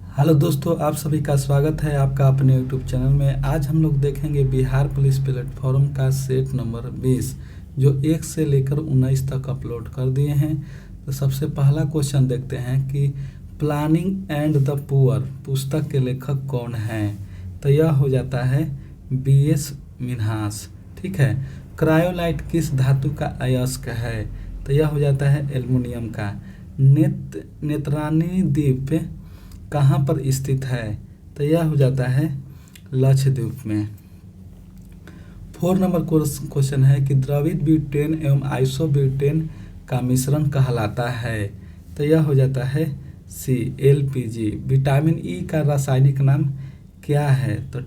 Hello दोस्तों, आप सभी का स्वागत है आपका अपने यूट्यूब चैनल में। आज हम लोग देखेंगे बिहार पुलिस प्लेटफॉर्म का सेट नंबर 20 जो 1 से लेकर 19 तक अपलोड कर दिए हैं। तो सबसे पहला क्वेश्चन देखते हैं कि प्लानिंग एंड द पुअर पुस्तक के लेखक कौन हैं। तो यह हो जाता है BS मिन्हास। ठीक है। क्रायोलाइट किस धातु का अयस्क है। तो यह हो जाता है एल्युमिनियम का। नेत्रानी द्वीप कहाँ पर स्थित है। तो यह हो जाता है लक्षद्वीप में। 4 नंबर क्वेश्चन है कि द्रवित ब्यूटेन एवं आइसोब्यूटेन का मिश्रण कहलाता है। तो यह हो जाता है LPG। विटामिन ई का रासायनिक नाम क्या है। तो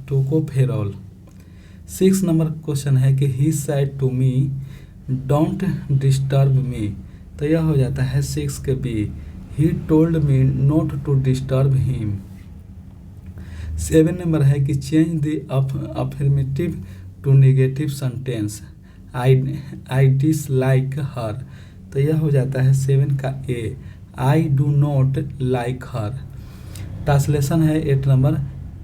टोकोफेरॉल। 6 नंबर क्वेश्चन है कि he said to me don't disturb me. तो यह हो जाता है 6 के B। He told me not to disturb him। 7 number है कि change the affirmative to negative sentence। I dislike her। तो यह हो जाता है 7 का A। I do not like her। Translation है 8 नंबर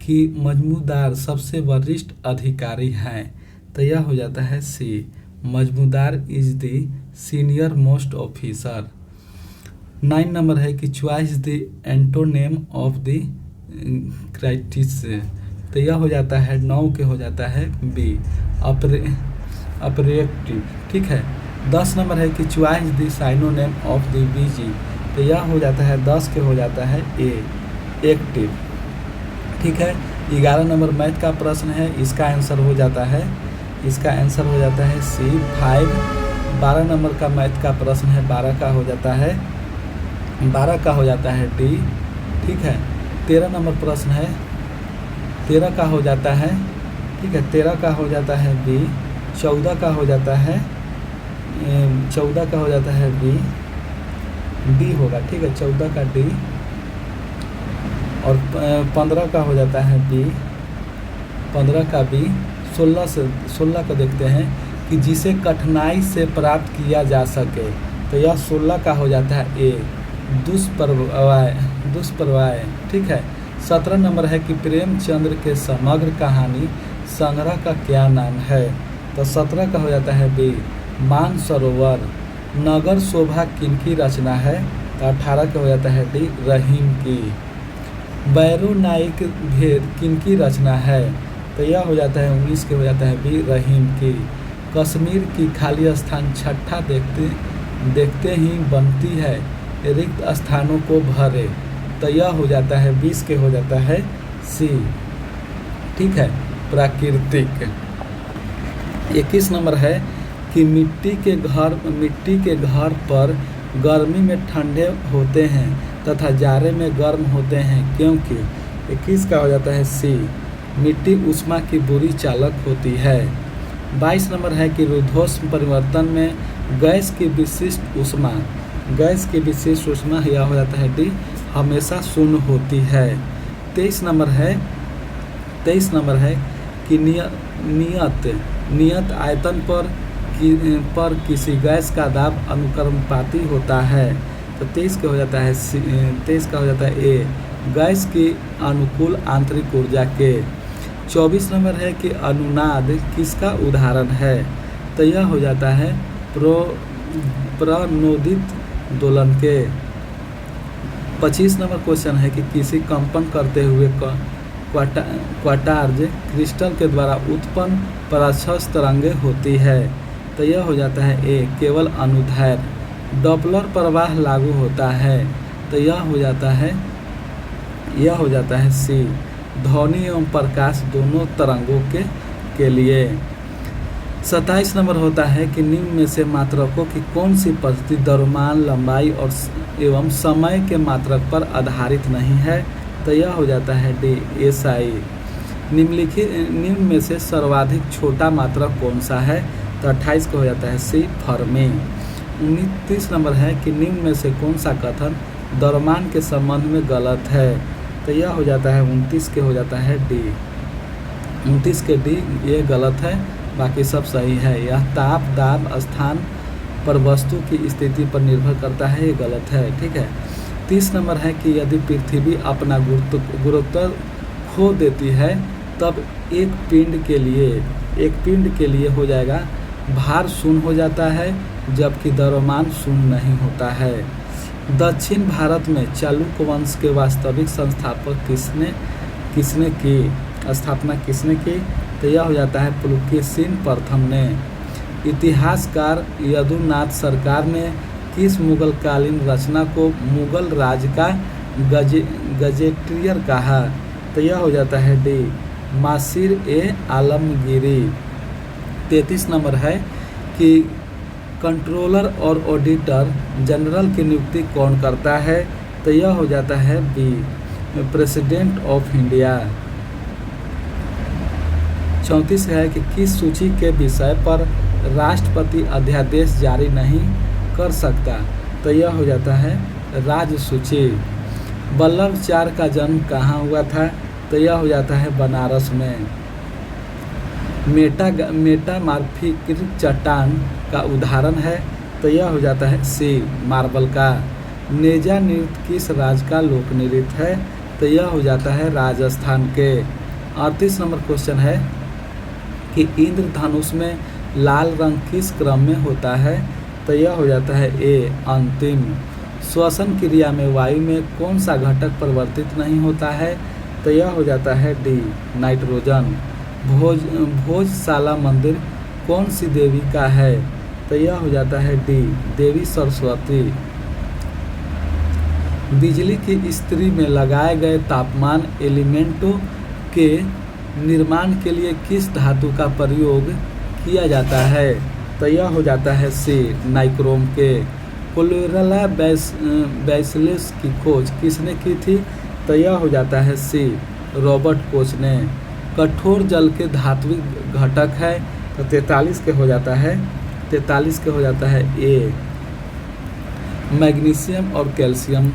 कि मजमूदार सबसे वरिष्ठ अधिकारी हैं। तो यह हो जाता है C। Majumdar is the senior most officer. 9 number है कि choice the antonym of the क्राइटिस। तो यह हो जाता है 9 के हो जाता है B। अपरेक्टिव। ठीक है। 10 नंबर है कि choice the synonym of the BG। तो यह हो जाता है 10 के हो जाता है A। एक्टिव। ठीक है। 11 नंबर मैथ का प्रश्न है, इसका आंसर हो जाता है C 5। 12 नंबर का मैथ का प्रश्न है, 12 का हो जाता है D। ठीक है। 13 नंबर प्रश्न है, 13 का हो जाता है, ठीक है, 13 का हो जाता है B। 14 का हो जाता है D होगा। ठीक है। 14 का D और 15 का हो जाता है B। 15 का B। 16 का देखते हैं कि जिसे कठिनाई से प्राप्त किया जा सके। तो यह 16 का हो जाता है A। दुष्प्रवाय। ठीक है। 17 नंबर है कि प्रेमचंद्र के समग्र कहानी संग्रह का क्या नाम है। तो 17 का हो जाता है B। मानसरोवर। नगर शोभा किनकी रचना है। तो 18 का हो जाता है D। रहीम की। बैरू नाइक भेद किनकी रचना है। तो यह हो जाता है 19 के हो जाता है B। रहीम की। कश्मीर की खाली स्थान छठा देखते ही बनती है, रिक्त स्थानों को भरे। तो यह हो जाता है 20 के हो जाता है C। ठीक है। प्राकृतिक। 21 नंबर है कि मिट्टी के घर पर गर्मी में ठंडे होते हैं तथा जाड़े में गर्म होते हैं क्योंकि। 21 का हो जाता है C। मिट्टी ऊष्मा की बुरी चालक होती है। 22 नंबर है कि रुद्धोष्म परिवर्तन में गैस की विशिष्ट ऊष्मा यह हो जाता है D। हमेशा शून्य होती है। 23 नंबर है कि नियत आयतन पर किसी गैस का दाब अनुक्रमपाती होता है। तो 23 का हो जाता है A। गैस की अनुकूल आंतरिक ऊर्जा के। 24 नंबर है कि अनुनाद किसका उदाहरण है। तो यह हो जाता है प्रणोदित दोलन के। 25 नंबर क्वेश्चन है कि किसी कंपन करते हुए क्वार्ट्ज क्रिस्टल के द्वारा उत्पन्न पराश्रय तरंगें होती है। तो यह हो जाता है A। केवल अनुदैर्ध्य। डॉपलर प्रवाह लागू होता है। तो यह हो जाता है C। ध्वनि एवं प्रकाश दोनों तरंगों के लिए। 27 नंबर होता है कि निम्न में से मात्रकों की कौन सी पद्धति द्रव्यमान, लंबाई और एवं समय के मात्रक पर आधारित नहीं है। तो यह हो जाता है D। SI। निम्न में से सर्वाधिक छोटा मात्रक कौन सा है। तो 28 का हो जाता है C। फर्मी। 29 नंबर है कि निम्न में से कौन सा कथन द्रव्यमान के संबंध में गलत है। तो यह हो जाता है 29 के हो जाता है D। 29 के D ये गलत है, बाकी सब सही है। यह ताप, दाब, स्थान पर वस्तु की स्थिति पर निर्भर करता है, ये गलत है। ठीक है। 30 नंबर है कि यदि पृथ्वी अपना गुरुत्व खो देती है तब एक पिंड के लिए हो जाएगा भार शून्य हो जाता है, जबकि द्रव्यमान शून्य नहीं होता है। दक्षिण भारत में चालुक वंश के वास्तविक संस्थापक स्थापना किसने की? तो यह हो जाता है पुलकेशिन प्रथम ने। इतिहासकार यदुनाथ सरकार ने किस मुगलकालीन रचना को मुगल राज का गजेटियर कहा? तो यह हो जाता है डी मासिर ए आलमगीरी। 33 नंबर है कि कंट्रोलर और ऑडिटर जनरल की नियुक्ति कौन करता है? तो यह हो जाता है बी प्रेसिडेंट ऑफ इंडिया। 34 है कि किस सूची के विषय पर राष्ट्रपति अध्यादेश जारी नहीं कर सकता? तो यह हो जाता है राज्य सूची। वल्लभाचार्य का जन्म कहाँ हुआ था? तो यह हो जाता है बनारस में। मेटामार्फिक चट्टान का उदाहरण है? तो यह हो जाता है सी मार्बल का। नेजा नृत्य किस राज्य का लोक नृत्य है? तो यह हो जाता है राजस्थान के। 38 नंबर क्वेश्चन है कि इंद्रधनुष में लाल रंग किस क्रम में होता है? तो यह हो जाता है ए अंतिम। श्वसन क्रिया में वायु में कौन सा घटक परिवर्तित नहीं होता है? तो यह हो जाता है डी नाइट्रोजन। भोजशाला मंदिर कौन सी देवी का है? तो यह हो जाता है डी देवी सरस्वती। बिजली की इस्त्री में लगाए गए तापमान एलिमेंटों के निर्माण के लिए किस धातु का प्रयोग किया जाता है? तो यह हो जाता है सी नाइक्रोम के। क्लोरेला बैसिलस की खोज किसने की थी? तो यह हो जाता है सी रॉबर्ट कोच ने। कठोर जल के धात्विक घटक है? तो 43 के हो जाता है ए मैग्नीशियम और कैल्शियम।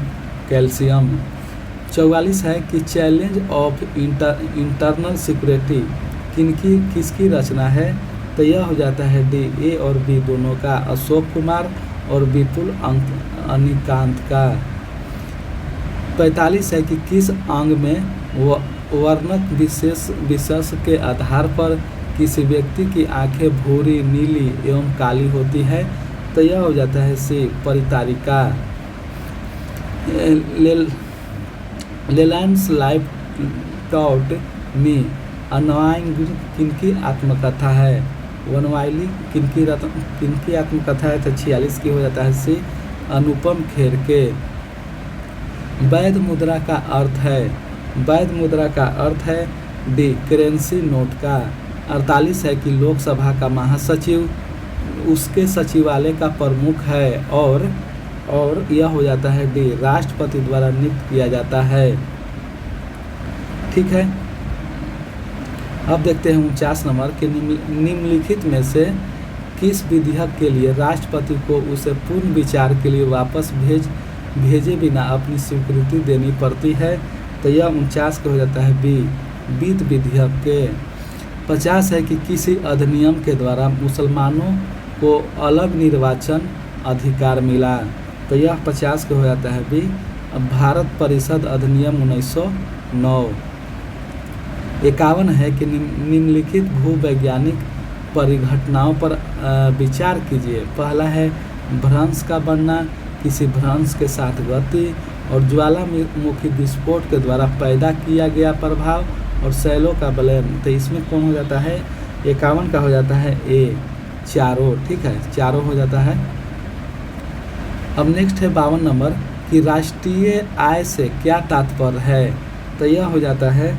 44 है कि चैलेंज ऑफ इंटरनल सिक्योरिटी किसकी रचना है? तो यह हो जाता है डी ए और बी दोनों का, अशोक कुमार और विपुल अनिकांत का। 45 है कि किस अंग में वर्णक विशेष के आधार पर किसी व्यक्ति की आंखें भूरी, नीली एवं काली होती है? तो यह हो जाता है सी परितारिका। लेलैंड्स लाइफ टॉट मी अनवाइंग किनकी आत्मकथा है? वनवाइली किनकी आत्मकथा है? तो 46 की हो जाता है सी अनुपम खेर के। वैध मुद्रा का अर्थ है डी करेंसी नोट का। 48 है कि लोकसभा का महासचिव उसके सचिवालय का प्रमुख है और यह हो जाता है डी राष्ट्रपति द्वारा नियुक्त किया जाता है। ठीक है, अब देखते हैं 49 नंबर के निम्नलिखित में से किस विधेयक के लिए राष्ट्रपति को उसे पूर्ण विचार के लिए वापस भेजे बिना अपनी स्वीकृति देनी पड़ती है? तो यह 49 का हो जाता है बी वित्त विधेयक के। 50 है कि किसी अधिनियम के द्वारा मुसलमानों को अलग निर्वाचन अधिकार मिला? तो यह 50 का हो जाता है बी भारत परिषद अधिनियम 1909। 51 है कि निम्नलिखित भूवैज्ञानिक परिघटनाओं पर विचार कीजिए। पहला है भ्रंश का बनना, किसी भ्रंश के साथ गति और ज्वालामुखी विस्फोट के द्वारा पैदा किया गया प्रभाव और शैलों का विलयन। तो इसमें कौन हो जाता है? 51 का हो जाता है ए चारों। ठीक है, चारों हो जाता है। अब नेक्स्ट है 52 नंबर कि राष्ट्रीय आय से क्या तात्पर्य है? तो यह हो जाता है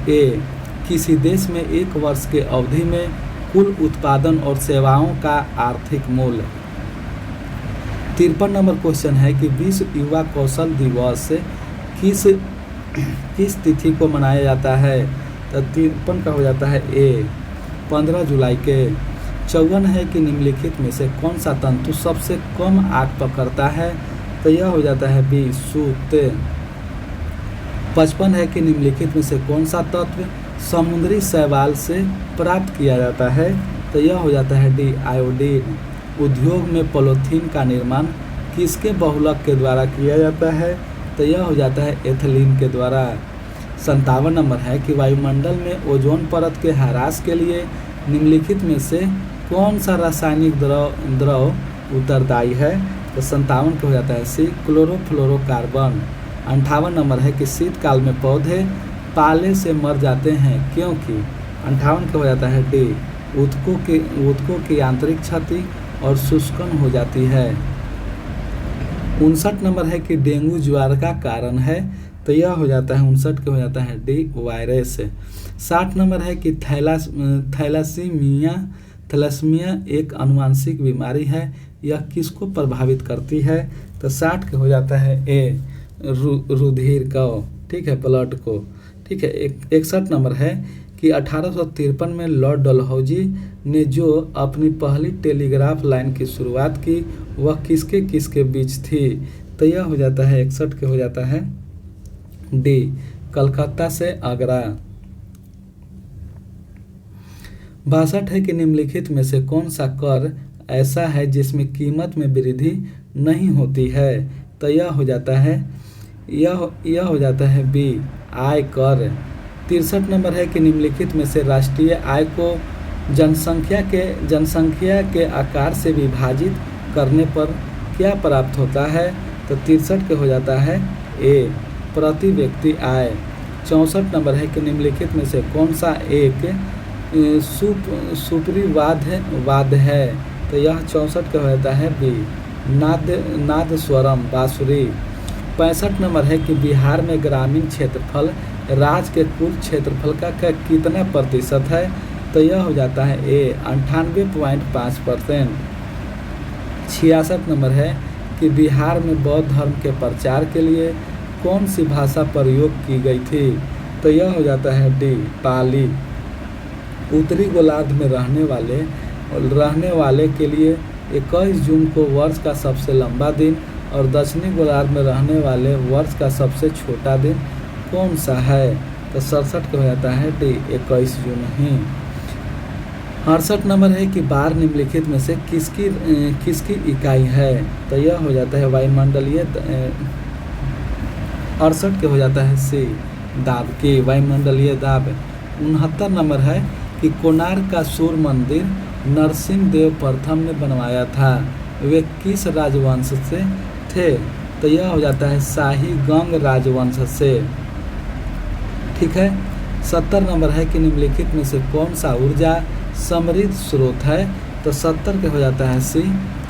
ए किसी देश में एक वर्ष के अवधि में कुल उत्पादन और सेवाओं का आर्थिक मूल्य। 53 नंबर क्वेश्चन है कि विश्व युवा कौशल दिवस किस तिथि को मनाया जाता है? तो 53 का हो जाता है ए 15 जुलाई के। 54 है कि निम्नलिखित में से कौन सा तंतु सबसे कम आग पकड़ता है? तो यह हो जाता है बी सूत। 55 है कि निम्नलिखित में से कौन सा तत्व समुद्री शैवाल से प्राप्त किया जाता है? तो यह हो जाता है डी आयोडीन। उद्योग में पॉलीथीन का निर्माण किसके बहुलक के द्वारा किया जाता है? तो यह हो जाता है एथिलीन के द्वारा। 57 नंबर है कि वायुमंडल में ओजोन परत के ह्रास के लिए निम्नलिखित में से कौन सा रासायनिक द्रव उत्तरदायी है? तो 57 का हो जाता है सी, क्लोरोफ्लोरोकार्बन। 58 नंबर है कि शीतकाल में पौधे पाले से मर जाते हैं क्योंकि? 58 का हो जाता है डी, ऊतकों की आंतरिक क्षति और शुष्कन हो जाती है। 59 नंबर है कि डेंगू ज्वार का कारण है, तो यह हो जाता है 59 का हो जाता है डी, वायरस। 60 नंबर है कि थैलासीमिया एक आनुवंशिक बीमारी है, यह किसको प्रभावित करती है? तो 60 का हो जाता है ए, रुधिर को, ठीक है, ब्लड को, ठीक है। 61 नंबर है कि 1853 में लॉर्ड डलहौजी ने जो अपनी पहली टेलीग्राफ लाइन की शुरुआत की वह किसके किसके बीच थी? तो यह हो जाता है 61 के हो जाता है डी, कलकत्ता से आगरा। 62 है कि निम्नलिखित में से कौन सा कर ऐसा है जिसमें कीमत में वृद्धि नहीं होती है? तो यह हो जाता है बी, आय कर। 63 नंबर है कि निम्नलिखित में से राष्ट्रीय आय को जनसंख्या के आकार से विभाजित करने पर क्या प्राप्त होता है? तो 63 के हो जाता है ए, प्रति व्यक्ति आय। 64 नंबर है कि निम्नलिखित में से कौन सा एक सुपरिवाद है? तो यह 64 का हो जाता है बी, नाद स्वरम, बांसुरी। 65 नंबर है कि बिहार में ग्रामीण क्षेत्रफल राज्य के कुल क्षेत्रफल का कितना प्रतिशत है? तो यह हो जाता है ए, 98.5%। 66 नंबर है कि बिहार में बौद्ध धर्म के प्रचार के लिए कौन सी भाषा प्रयोग की गई थी? तो यह हो जाता है डी, पाली। उत्तरी गोलार्ध में रहने वाले के लिए 21 जून को वर्ष का सबसे लंबा दिन और दक्षिणी गोलार्ध में रहने वाले वर्ष का सबसे छोटा दिन कौन सा है? तो 67 का हो जाता है डी, 21 जून ही। 68 नंबर है कि बार निम्नलिखित में से किसकी इकाई है? तो यह हो जाता है वायुमंडलीय। 68 के हो जाता है सी, दाब की, वायुमंडलीय दाब। 69 नंबर है कि कोणार्क का सूर्य मंदिर नरसिंहदेव प्रथम ने बनवाया था, वे किस राजवंश से थे? तो यह हो जाता है शाही गंग राजवंश से, ठीक है। 70 नंबर है कि निम्नलिखित में से कौन सा ऊर्जा समृद्ध स्रोत है? तो 70 के हो जाता है सी,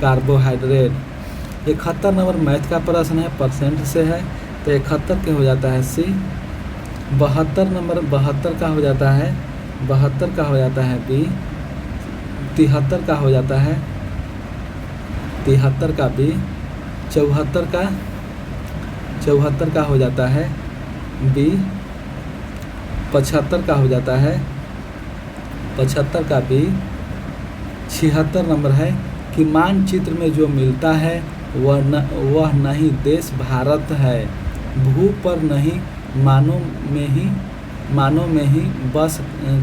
कार्बोहाइड्रेट। 71 नंबर मैथ का प्रश्न है, परसेंट से है, तो 71 के हो जाता है सी। 72 नंबर 72 का हो जाता है बी। 73 का हो जाता है 73 का बी। 74 का हो जाता है बी। 75 का हो जाता है 75 का बी। 76 नंबर है कि मानचित्र में जो मिलता है वह नहीं देश भारत है, भू पर नहीं मानों में ही बस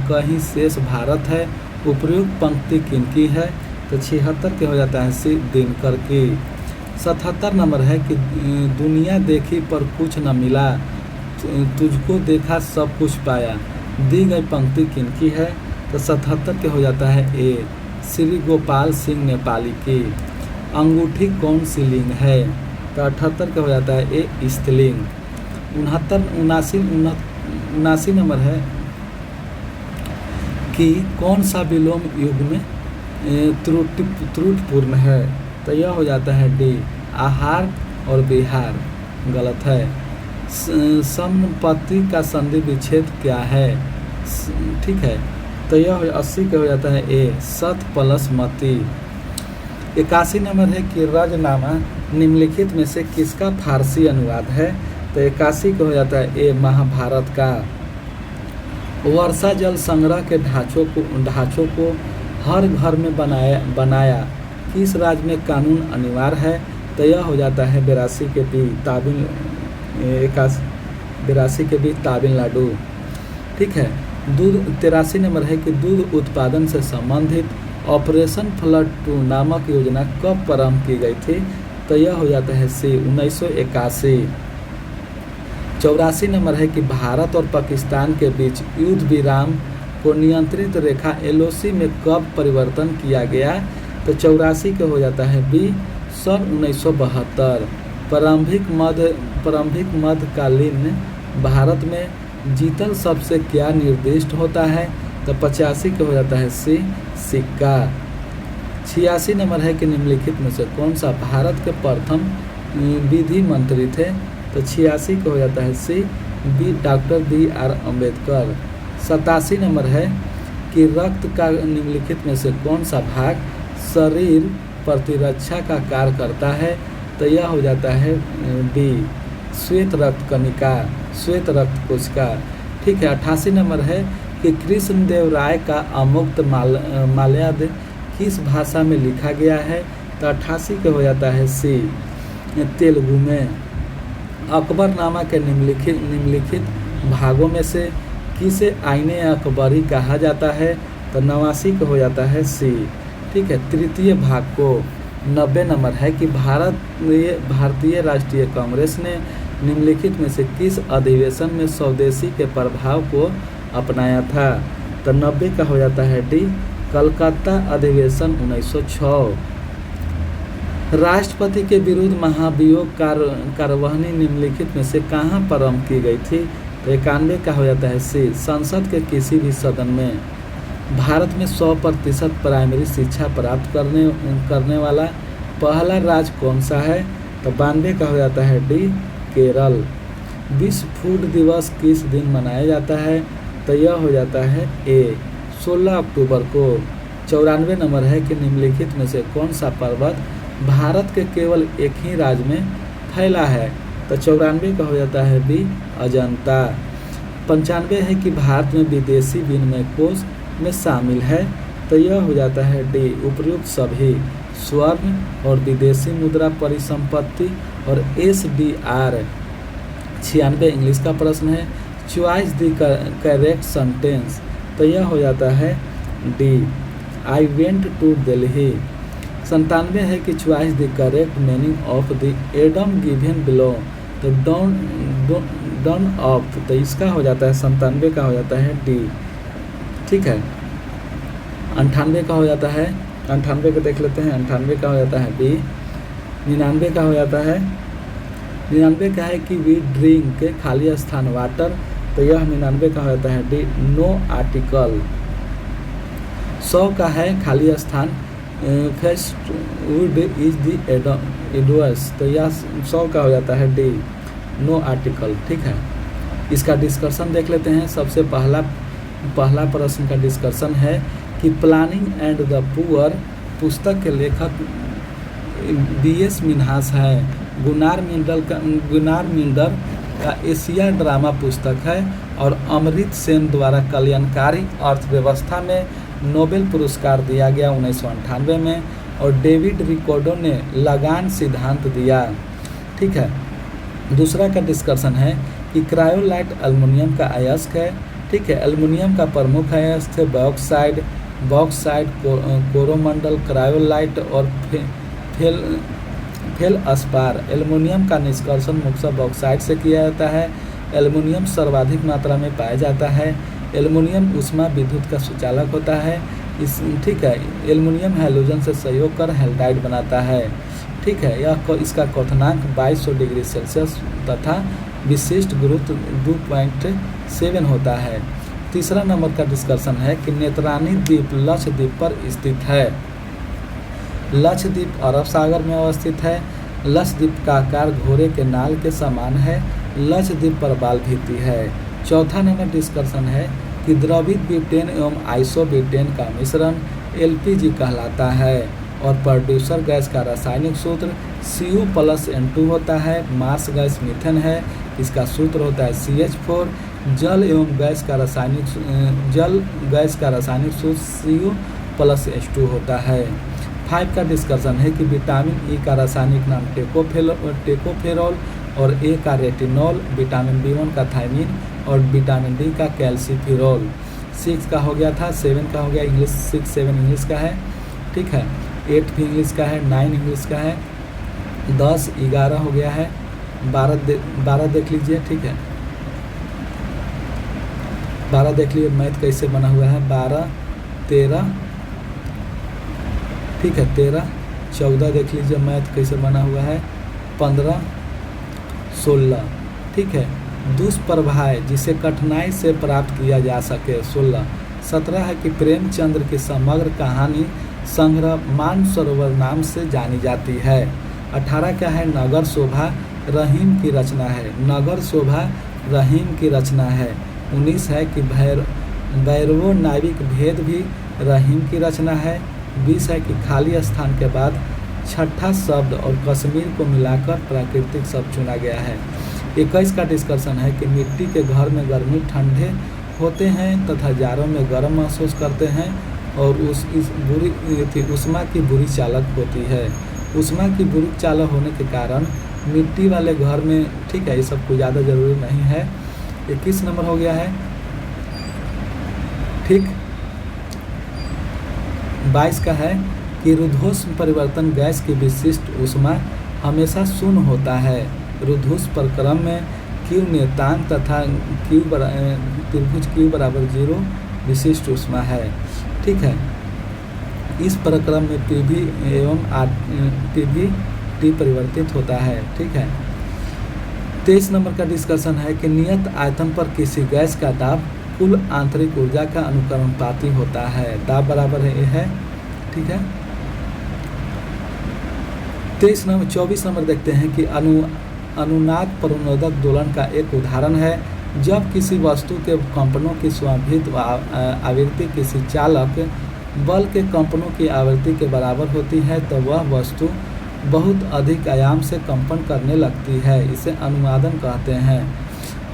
कहीं शेष भारत है, उपयुक्त पंक्ति किनकी है? तो 76 के हो जाता है सी, दिनकर की। 77 नंबर है कि दुनिया देखी पर कुछ न मिला, तुझको देखा सब कुछ पाया, दी गई पंक्ति किनकी है? तो 77 के हो जाता है ए, श्री गोपाल सिंह नेपाली की। अंगूठी कौन सी लिंग है? तो 78 का हो जाता है ए, स्त्रीलिंग। 79 नंबर है कि कौन सा विलोम युग में त्रुटिपूर्ण है? तो यह हो जाता है डी, आहार और विहार, गलत है। संपत्ति का संधि विच्छेद क्या है? ठीक है, तो यह 80 का हो जाता है ए, सत प्लस मति। 81 नंबर है कि रजनामा निम्नलिखित में से किसका फारसी अनुवाद है? तो 81 का हो जाता है ए, महाभारत का। वर्षा जल संग्रह के ढांचों को हर घर में बनाया किस राज्य में कानून अनिवार्य है? तो यह हो जाता है 82 के बी, 82 के बी, तमिलनाडु, ठीक है। 83 नंबर है कि दूध उत्पादन से संबंधित ऑपरेशन फ्लड 2 नामक योजना कब प्रारंभ की गई थी? तो यह हो जाता है सी 1981। 84 नंबर है कि भारत और पाकिस्तान के बीच युद्ध विराम को नियंत्रित रेखा LOC में कब परिवर्तन किया गया? तो 84 का हो जाता है बी सन 1972। प्रारंभिक मध्यकालीन भारत में जीतल शब्द से क्या निर्दिष्ट होता है? तो 85 का हो जाता है सी सिक्का। 86 नंबर है कि निम्नलिखित में से कौन सा भारत के प्रथम विधि मंत्री थे? तो 86 का हो जाता है C B doctor BR Ambedkar. 87 number है कि रक्त का निम्नलिखित में से कौन सा भाग शरीर प्रतिरक्षा का कार्य करता है? तो यह हो जाता है बी श्वेत रक्त कणिका, श्वेत रक्त कोशिका। ठीक है। 88 नंबर है कि कृष्णदेव राय का अमुक्त माल्यार्थ किस भाषा में लिखा गया है? तो 88 का हो जाता है सी तेलुगु में। अकबरनामा के निम्नलिखित भागों में से किसे आईने अकबरी कहा जाता है? तो 89 का हो जाता है सी। ठीक है। तृतीय भाग को 90 नंबर है कि भारतीय राष्ट्रीय कांग्रेस ने निम्नलिखित में से किस अधिवेशन में स्वदेशी के प्रभाव को अपनाया था? तो 90 का हो जाता है डी कलकत्ता अधिवेशन 1906। राष्ट्रपति के विरुद्ध महाभियोग कार्यवाही निम्नलिखित में से कहाँ प्रारंभ की गई थी? तो 91 का हो जाता है सी संसद के किसी भी सदन में। भारत में 100% प्राइमरी शिक्षा प्राप्त करने वाला पहला राज्य कौन सा है? तो 92 का हो जाता है डी केरल। विश्व फूड दिवस किस दिन मनाया जाता है? तो यह हो जाता है ए 16 अक्टूबर को। 94 नंबर है कि निम्नलिखित में से कौन सा पर्वत भारत के केवल एक ही राज्य में फैला है? तो 94 का हो जाता है बी अजंता। 95 है कि भारत में विदेशी विनिमय कोष में शामिल है? तो यह हो जाता है डी उपयुक्त सभी स्वर्ण और विदेशी मुद्रा परिसंपत्ति और SDR। 96 इंग्लिश का प्रश्न है चॉइस द करेक्ट सेंटेंस। तो यह हो जाता है D I went to Delhi. 97 है कि choice the correct meaning of the idiom given below. तो डन ऑफ, तो इसका हो जाता है 97 का हो जाता है डी। ठीक है। 98 का हो जाता है, 98 का देख लेते हैं। 98 का हो जाता है बी। 99 का हो जाता है, 99 का है कि वी ड्रिंक के खाली स्थान वाटर। तो यह 99 का हो जाता है डी नो आर्टिकल। 100 का है खाली स्थान fest would is the adverse. तो यह 100 का हो जाता है डी नो आर्टिकल। ठीक है। इसका डिस्कशन देख लेते हैं। सबसे पहला प्रश्न का डिस्कशन है कि प्लानिंग एंड द पुअर पुस्तक के लेखक BS मिन्हास है। गुनार मिंडर का एशिया ड्रामा पुस्तक है और अमृत सेन द्वारा कल्याणकारी अर्थव्यवस्था में नोबेल पुरस्कार दिया गया 1998 में। और डेविड रिकार्डो ने लगान सिद्धांत दिया। ठीक है। दूसरा का डिस्कशन है कि क्रायोलाइट एल्युमिनियम का अयस्क है। ठीक है। एल्युमिनियम का प्रमुख अयस्क है बॉक्साइड, कोरोमंडल, क्रायोलाइट और फेल्डस्पार। एल्युमिनियम का निष्कर्षण मुख्यतः बॉक्साइट से किया जाता है। एल्युमिनियम सर्वाधिक मात्रा में पाया जाता है। एल्युमिनियम ऊष्मा विद्युत का सुचालक होता है। ठीक है। एल्युमिनियम हैलोजन से सहयोग कर हैलाइड बनाता है। ठीक है। इसका क्वथनांक 2200 डिग्री सेल्सियस तथा विशिष्ट गुरुत्व 2.7 होता है। तीसरा नंबर का डिस्कशन है कि नेत्रानी द्वीप लक्षद्वीप पर स्थित है। लक्षद्वीप अरब सागर में अवस्थित है। लक्षद्वीप का आकार घोड़े के नाल के समान है। लक्षद्वीप पर बाल भीति है। चौथा नंबर डिस्कशन है कि द्रवित ब्यूटेन एवं आइसोब्यूटेन का मिश्रण LPG कहलाता है और प्रोड्यूसर गैस का रासायनिक सूत्र Cu+N2 होता है। मार्स गैस मीथेन है, इसका सूत्र होता है CH4। जल गैस का रासायनिक सूत्र Cu+H2 होता है। 5 का डिस्कशन है कि विटामिन E का रासायनिक नाम टेकोफेरॉल और A का रेटिनॉल, विटामिन B1 का थायमिन और विटामिन D का कैल्सीफेरॉल। 6 का हो गया था, 7 का हो गया इंग्लिश, 6 7 इंग्लिश का है। ठीक है। 8 भी इंग्लिश का है, 9 इंग्लिश का है। 10 11 हो गया है, 12 देख लीजिए, ठीक है, 12 देख लीजिए मैथ कैसे बना हुआ है, 12 13, ठीक है, 13 14 देख लीजिए मैथ कैसे बना हुआ है, 15 16, ठीक है। दुष्प्रभाव जिसे कठिनाई से प्राप्त किया जा सके, 16। 17 है कि प्रेमचंद्र की समग्र कहानी संग्रह मानसरोवर नाम से जानी जाती है। 18 क्या है, नगर शोभा रहीम की रचना है, नगर शोभा रहीम की रचना है। 19 है कि भैरवो नाविक भेद भी रहीम की रचना है। 20 है कि खाली स्थान के बाद छठा शब्द और कश्मीर को मिलाकर प्राकृतिक शब्द चुना गया है। 21 का डिस्कशन है कि मिट्टी के घर में गर्मी ठंडे होते हैं तथा जाड़ों में गर्म महसूस करते हैं और उष्मा की बुरी चालक होती है। उष्मा की बुरी चालक होने के कारण मिट्टी वाले घर में, ठीक है, ये सब कोई ज़्यादा ज़रूरी नहीं है। 21 नंबर हो गया है, ठीक। 22 का है कि रुद्धोष्म परिवर्तन गैस की विशिष्ट ऊष्मा हमेशा शून्य होता है। रुद्धोष्म प्रक्रम में Q नियतांक तथा त्रिभुज Q बराबर 0 विशिष्ट ऊष्मा है, ठीक है। इस प्रक्रम में PV एवं PV परिवर्तित होता है, ठीक है। 23 नंबर का डिस्कशन है कि नियत आयतन पर किसी गैस का दाब कुल आंतरिक ऊर्जा का अनुकरणपाती होता है, दाब बराबर है, ठीक है। 24 नंबर देखते हैं कि अनुनाद प्रणोदक दोलन का एक उदाहरण है। जब किसी वस्तु के कंपनों की स्वाभाविक आवृत्ति किसी चालक बल के कंपनों की आवृत्ति के बराबर होती है तो वह वस्तु बहुत अधिक आयाम से कंपन करने लगती है, इसे अनुनादन कहते हैं।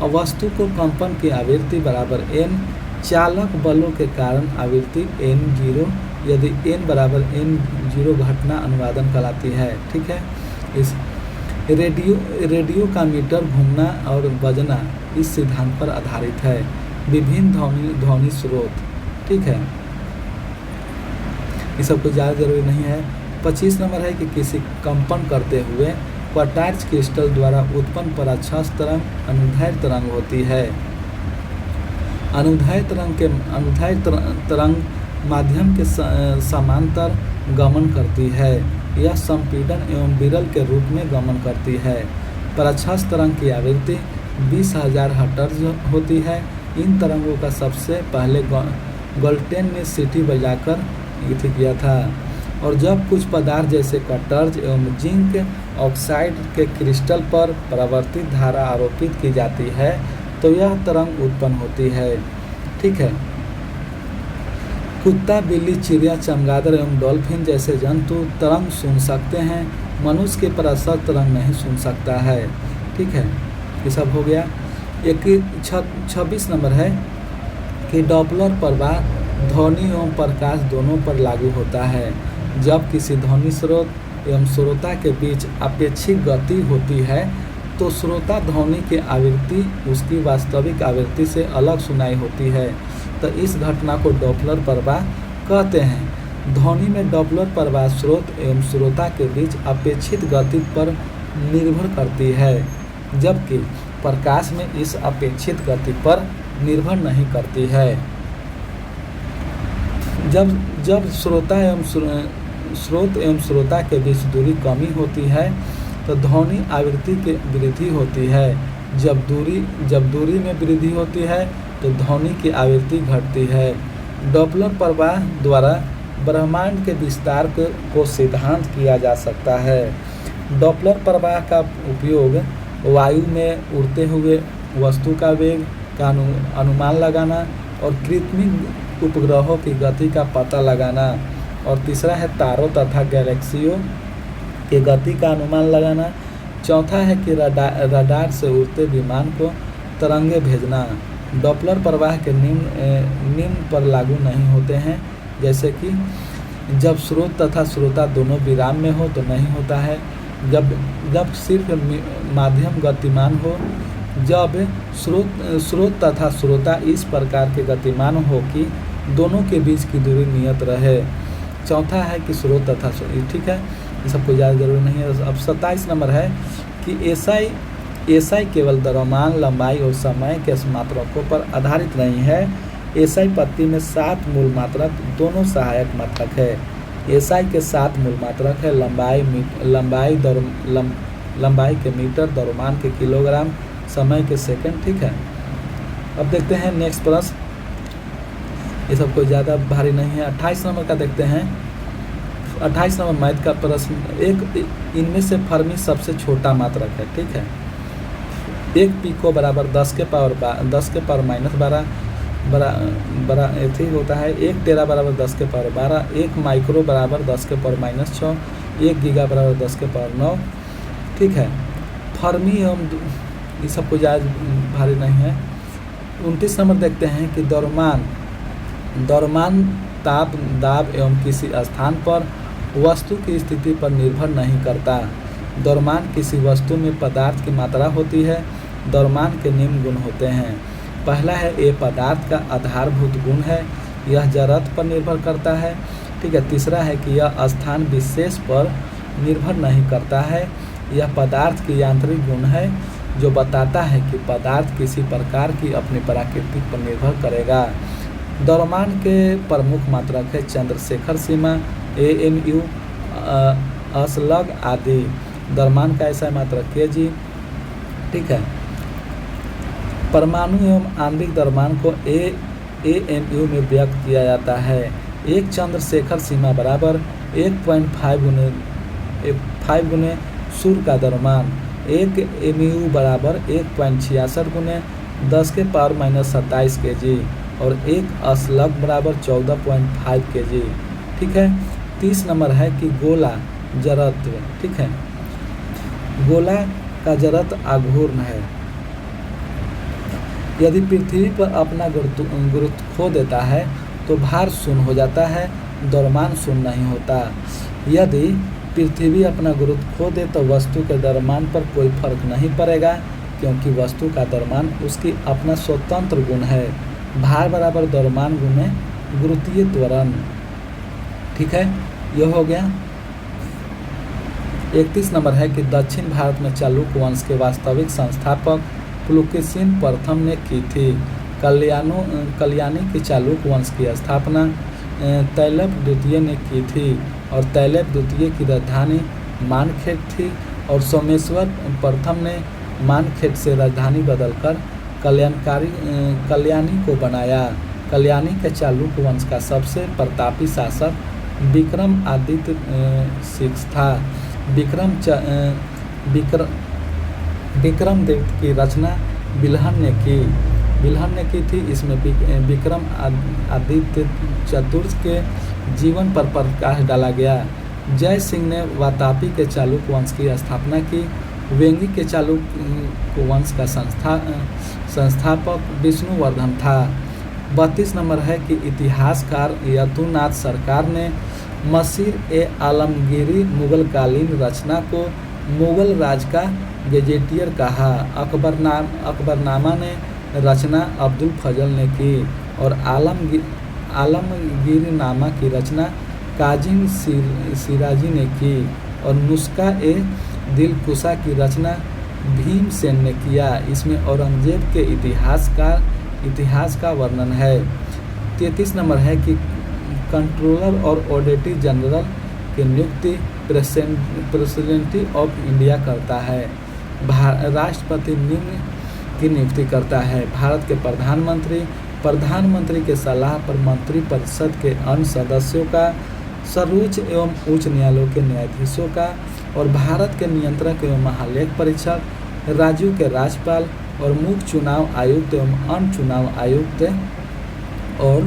और वस्तु को कंपन की आवृत्ति बराबर n, चालक बलों के कारण आवृत्ति n0, यदि n बराबर n0 घटना अनुनादन कहलाती है, ठीक है। इस रेडियो का मीटर घूमना और बजना इस सिद्धांत पर आधारित है। विभिन्न ध्वनि स्रोत, ठीक है, ये सब कुछ ज़्यादा जरूरी नहीं है। 25 नंबर है कि किसी कंपन करते हुए क्वार्ट्ज क्रिस्टल द्वारा उत्पन्न पराक्षस तरंग अनुदैर्घ्य तरंग होती है। अनुदैर्घ्य तरंग माध्यम के समांतर गमन करती है, यह संपीड़न एवं विरल के रूप में गमन करती है। पराक्षस तरंग की आवृत्ति 20,000 हर्ट्ज होती है। इन तरंगों का सबसे पहले गॉल्टेन ने सीटी बजाकर किया था। और जब कुछ पदार्थ जैसे क्वार्ट्ज एवं जिंक ऑक्साइड के क्रिस्टल पर परावर्तित धारा आरोपित की जाती है तो यह तरंग उत्पन्न होती है, ठीक है। कुत्ता, बिल्ली, चिड़िया, चमगादड़ एवं डॉल्फिन जैसे जंतु तरंग सुन सकते हैं, मनुष्य के पराक्षस तरंग नहीं सुन सकता है, ठीक है। ये सब हो गया। 26 नंबर है कि डॉपलर प्रवाह ध्वनि एवं प्रकाश दोनों पर लागू होता है। जब किसी ध्वनि स्रोत एवं श्रोता के बीच अपेक्षित गति होती है तो श्रोता ध्वनि की आवृत्ति उसकी वास्तविक आवृत्ति से अलग सुनाई होती है, तो इस घटना को डॉपलर प्रवाह कहते हैं। ध्वनि में डॉपलर प्रवाह स्रोत एवं श्रोता के बीच अपेक्षित गति पर निर्भर करती है, जबकि प्रकाश में इस अपेक्षित गति पर निर्भर नहीं करती है। जब श्रोत एवं श्रोता के बीच दूरी कमी होती है तो ध्वनि आवृत्ति की वृद्धि होती है। जब दूरी में वृद्धि होती है तो ध्वनि की आवृत्ति घटती है। डॉपलर प्रवाह द्वारा ब्रह्मांड के विस्तार को सिद्धांत किया जा सकता है। डॉपलर प्रवाह का उपयोग वायु में उड़ते हुए वस्तु का वेग का अनुमान लगाना और कृत्रिम उपग्रहों की गति का पता लगाना, और तीसरा है तारों तथा गैलेक्सियों की गति का अनुमान लगाना। चौथा है कि रडार से उड़ते विमान को तरंगे भेजना। डॉपलर प्रवाह के निम्न पर लागू नहीं होते हैं, जैसे कि जब स्रोत तथा श्रोता दोनों विराम में हो तो नहीं होता है, जब सिर्फ माध्यम गतिमान हो, जब स्रोत तथा श्रोता इस प्रकार के गतिमान हो कि दोनों के बीच की दूरी नियत रहे। चौथा है कि स्रोत तथा, ठीक है। ये सब कोई ज़्यादा जरूरी नहीं है। अब 27 नंबर है कि एसआई केवल द्रव्यमान, लंबाई और समय के मात्रकों पर आधारित नहीं है। एसआई पद्धति में 7 मूल मात्रक दोनों सहायक मात्रक है। एसआई के 7 मूल मात्रक है, लंबाई के मीटर, द्रव्यमान के किलोग्राम, समय के सेकंड। ठीक है, अब देखते हैं नेक्स्ट प्रश्न। ये सब कोई ज़्यादा भारी नहीं है। 28 नंबर का देखते हैं। 28 नंबर मैथ का प्रश्न। इनमें से फर्मी सबसे छोटा मात्रक है। ठीक है, 1 पिको बराबर 10 के पावर -12 बड़ा एथी होता है। 1 टेरा बराबर 10 के पावर 12, 1 माइक्रो बराबर 10 के पावर -6, 1 गीगा बराबर 10 के पावर 9। ठीक है, फर्मी एवं ये सब कोई ज़्यादा भारी नहीं है। 29 नंबर देखते हैं कि द्रव्यमान ताप, दाब एवं किसी स्थान पर वस्तु की स्थिति पर निर्भर नहीं करता। द्रव्यमान किसी वस्तु में पदार्थ की मात्रा होती है। द्रव्यमान के निम्न गुण होते हैं। पहला है, ये पदार्थ का आधारभूत गुण है, यह जड़त्व पर निर्भर करता है। ठीक है, तीसरा है कि यह स्थान विशेष पर निर्भर नहीं करता है। यह पदार्थ की यांत्रिक गुण है जो बताता है कि पदार्थ किसी प्रकार की अपनी प्रकृति पर निर्भर करेगा। द्रव्यमान के प्रमुख मात्रक है चंद्रशेखर सीमा, AMU, असलग आदि। द्रव्यमान का ऐसा मात्रक kg। ठीक है, परमाणु एवं आणविक द्रव्यमान को AMU में व्यक्त किया जाता है। एक चंद्रशेखर सीमा बराबर 1.5 गुने सूर्य का द्रव्यमान। 1 MU बराबर 1.66 गुने 10 के पावर -27 kg और 1 असलग बराबर 14.5 kg। ठीक है, 30 नंबर है कि गोला जड़त्व। ठीक है, गोला का जड़त्व आघूर्ण है। यदि पृथ्वी पर अपना गुरुत्व खो देता है तो भार शून्य हो जाता है, द्रव्यमान शून्य नहीं होता। यदि पृथ्वी अपना गुरुत्व खो दे तो वस्तु के द्रव्यमान पर कोई फर्क नहीं पड़ेगा, क्योंकि वस्तु का द्रव्यमान उसकी अपना स्वतंत्र गुण है। भार बराबर द्रव्यमान गुणे गुरुत्वीय त्वरण। ठीक है, यह हो गया। 31 नंबर है कि दक्षिण भारत में चालुक्य वंश के वास्तविक संस्थापक पुलकेशिन प्रथम ने की थी। कल्याणी के चालुक्य वंश की स्थापना तैलप द्वितीय ने की थी और तैलप द्वितीय की राजधानी मानखेड़ थी और सोमेश्वर प्रथम ने मानखेड़ से राजधानी बदलकर कल्याणी को बनाया। कल्याणी के चालुक्य वंश का सबसे प्रतापी शासक विक्रमादित्य सिक्स था। विक्रमदेव की रचना बिल्हन ने की थी। इसमें विक्रमादित्य चतुर्थ के जीवन पर प्रकाश डाला गया। जय सिंह ने वातापी के चालुक्य वंश की स्थापना की। वेंगी के चालुक्य वंश का संस्थापक विष्णुवर्धन था। 32 नंबर है कि इतिहासकार यदुनाथ सरकार ने मसीर-ए-आलमगीरी मुगलकालीन रचना को मुगल राज का गेजेटियर कहा। अकबरनामा ने रचना अब्दुल फजल ने की और आलमगीरनामा की रचना काजिम सिराजी ने की और नुस्खा-ए-दिलकुशा की रचना भीमसेन ने किया। इसमें औरंगजेब के इतिहास का वर्णन है। 33 नंबर है कि कंट्रोलर और ऑडिटर जनरल की नियुक्ति प्रेसिडेंट ऑफ इंडिया करता है। राष्ट्रपति निम्न की नियुक्ति करता है। भारत के प्रधानमंत्री के सलाह पर मंत्रिपरिषद के अन्य सदस्यों का, सर्वोच्च एवं उच्च न्यायालयों के न्यायाधीशों का और भारत के नियंत्रक एवं महालेख परीक्षक, राज्यों के राज्यपाल और मुख्य चुनाव आयुक्त एवं अन्य चुनाव आयुक्त और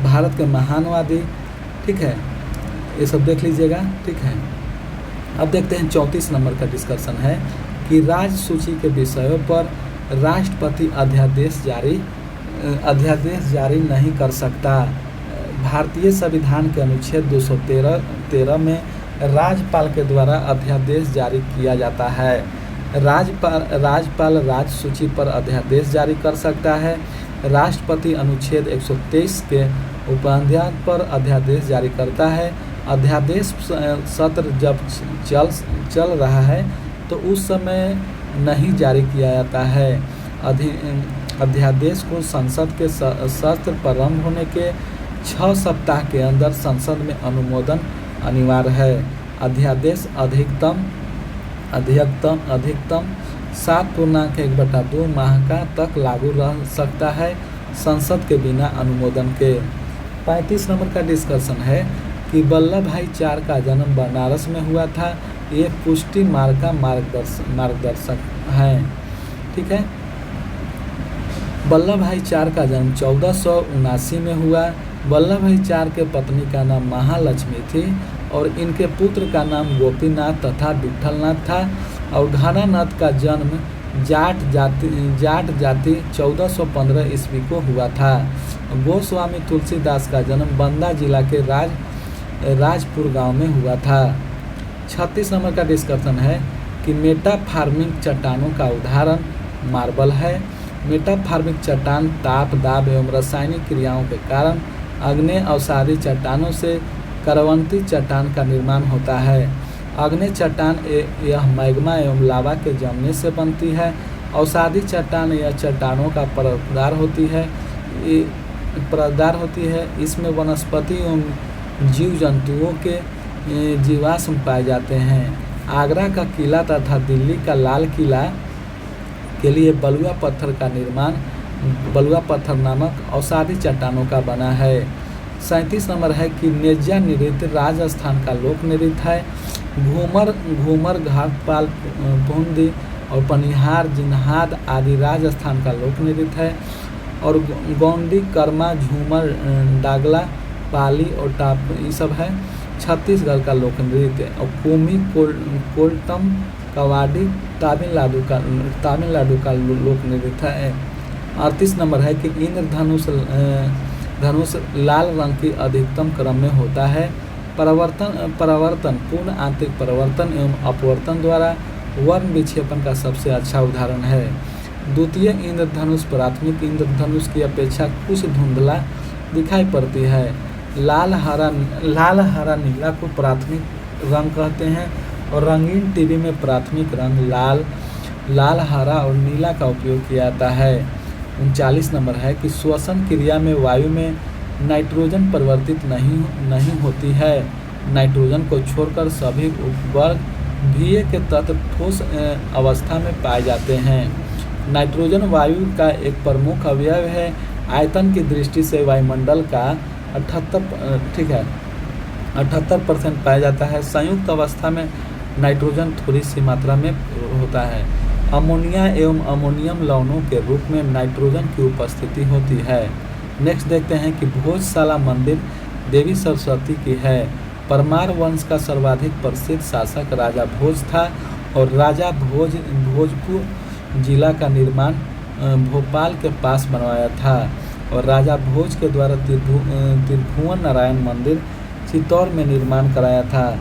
भारत के महानवादी। ठीक है, ये सब देख लीजिएगा। ठीक है, अब देखते हैं 34 नंबर का डिस्कशन है कि राज्य सूची के विषयों पर राष्ट्रपति अध्यादेश जारी नहीं कर सकता। भारतीय संविधान के अनुच्छेद 213 में राज्यपाल के द्वारा अध्यादेश जारी किया जाता है। राज्यपाल राज्य सूची पर अध्यादेश जारी कर सकता है। राष्ट्रपति अनुच्छेद 123 के उपाध्याय पर अध्यादेश जारी करता है। अध्यादेश सत्र जब चल रहा है तो उस समय नहीं जारी किया जाता है। अध्यादेश को संसद के सत्र प्रारंभ होने के 6 सप्ताह के अंदर संसद में अनुमोदन अनिवार्य है। अध्यादेश अधिकतम 7.1/2 माह का तक लागू रह सकता है संसद के बिना अनुमोदन के। 35 नंबर का डिस्कशन है कि वल्लभ भाई चार का जन्म बनारस में हुआ था। ये पुष्टि मार्ग का मार्गदर्शक है। ठीक है, वल्लभ भाई चार का जन्म 1479 में हुआ। वल्लभ भाई चार के पत्नी का नाम महालक्ष्मी थी और इनके पुत्र का नाम गोपीनाथ तथा विठलनाथ था। और घनानाथ का जन्म जाट जाति 1415 ईस्वी को हुआ था। गोस्वामी तुलसीदास का जन्म बंदा जिला के राजपुर गांव में हुआ था। 36 नंबर का डिस्कशन है कि मेटाफॉर्मिक चट्टानों का उदाहरण मार्बल है। मेटाफॉर्मिक चट्टान ताप, दाब एवं रासायनिक क्रियाओं के कारण अग्नेय अवसादी चट्टानों से करवंती चट्टान का निर्माण होता है। अग्नेय चट्टान यह मैग्मा एवं लावा के जमने से बनती है। अवसादी चट्टान यह चट्टानों का परतदार होती है। इसमें वनस्पति एवं जीव जंतुओं के जीवाश्म पाए जाते हैं। आगरा का किला तथा दिल्ली का लाल किला के लिए बलुआ पत्थर का निर्माण बलुआ पत्थर नामक अवसादी चट्टानों का बना है। 37 नंबर है कि नेज्या नृत्य राजस्थान का लोक नृत्य है। घूमर घाटपाल बूंदी और पनिहार जिन्हाद आदि राजस्थान का लोक नृत्य है। और गोंडी, कर्मा, झूमर, डागला, पाली और टाप ये सब है छत्तीसगढ़ का लोक नृत्य। और कोमी, कोल्टम, कवाडी तमिलनाडु का लोक नृत्य है। 38 नंबर है कि धनुष लाल रंग की अधिकतम क्रम में होता है। परावर्तन पूर्ण आंतरिक परिवर्तन एवं अपवर्तन द्वारा वर्ण विक्षेपण का सबसे अच्छा उदाहरण है। द्वितीय इंद्रधनुष प्राथमिक इंद्रधनुष की अपेक्षा कुछ धुंधला दिखाई पड़ती है। लाल हरा नीला को प्राथमिक रंग कहते हैं और रंगीन टीवी में प्राथमिक रंग लाल हरा और नीला का उपयोग किया जाता है। 39 नंबर है कि श्वसन क्रिया में वायु में नाइट्रोजन परिवर्तित नहीं होती है। नाइट्रोजन को छोड़कर सभी उपवर्ग Va के तत्व ठोस अवस्था में पाए जाते हैं। नाइट्रोजन वायु का एक प्रमुख अवयव है। आयतन की दृष्टि से वायुमंडल का 78% पाया जाता है। संयुक्त अवस्था में नाइट्रोजन थोड़ी सी मात्रा में होता है। अमोनिया एवं अमोनियम लवणों के रूप में नाइट्रोजन की उपस्थिति होती है। नेक्स्ट देखते हैं कि भोजशाला मंदिर देवी सरस्वती की है। परमार वंश का सर्वाधिक प्रसिद्ध शासक राजा भोज था और राजा भोजपुर जिला का निर्माण भोपाल के पास बनवाया था। और राजा भोज के द्वारा त्रिभुवन नारायण मंदिर चित्तौड़ में निर्माण कराया था।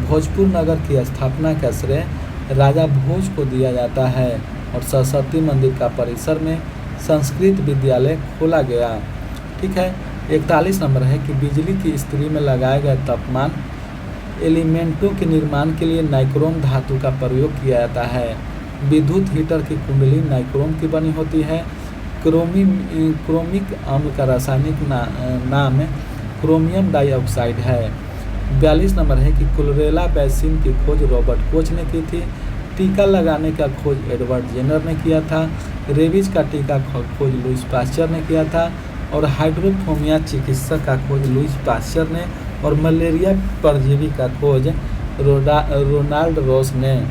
भोजपुर नगर की स्थापना का श्रेय राजा भोज को दिया जाता है। और सरस्वती मंदिर का परिसर में संस्कृत विद्यालय खोला गया। ठीक है, 41 नंबर है कि बिजली की इस्त्री में लगाए गए तापमान एलिमेंटों के निर्माण के लिए नाइक्रोम धातु का प्रयोग किया जाता है। विद्युत हीटर की कुंडली नाइक्रोम की बनी होती है। क्रोमिक अम्ल का रासायनिक नाम क्रोमियम डाइऑक्साइड है। 42 नंबर है कि क्लोरेला वैक्सीन की खोज रॉबर्ट कोच ने की थी। टीका लगाने का खोज एडवर्ड जेनर ने किया था। रेबीज का टीका खोज लुईस पास्चर ने किया था। और हाइड्रोफोबिया चिकित्सा का खोज लुईस पास्चर ने। और मलेरिया परजीवी का खोज रोनाल्ड रोस ने।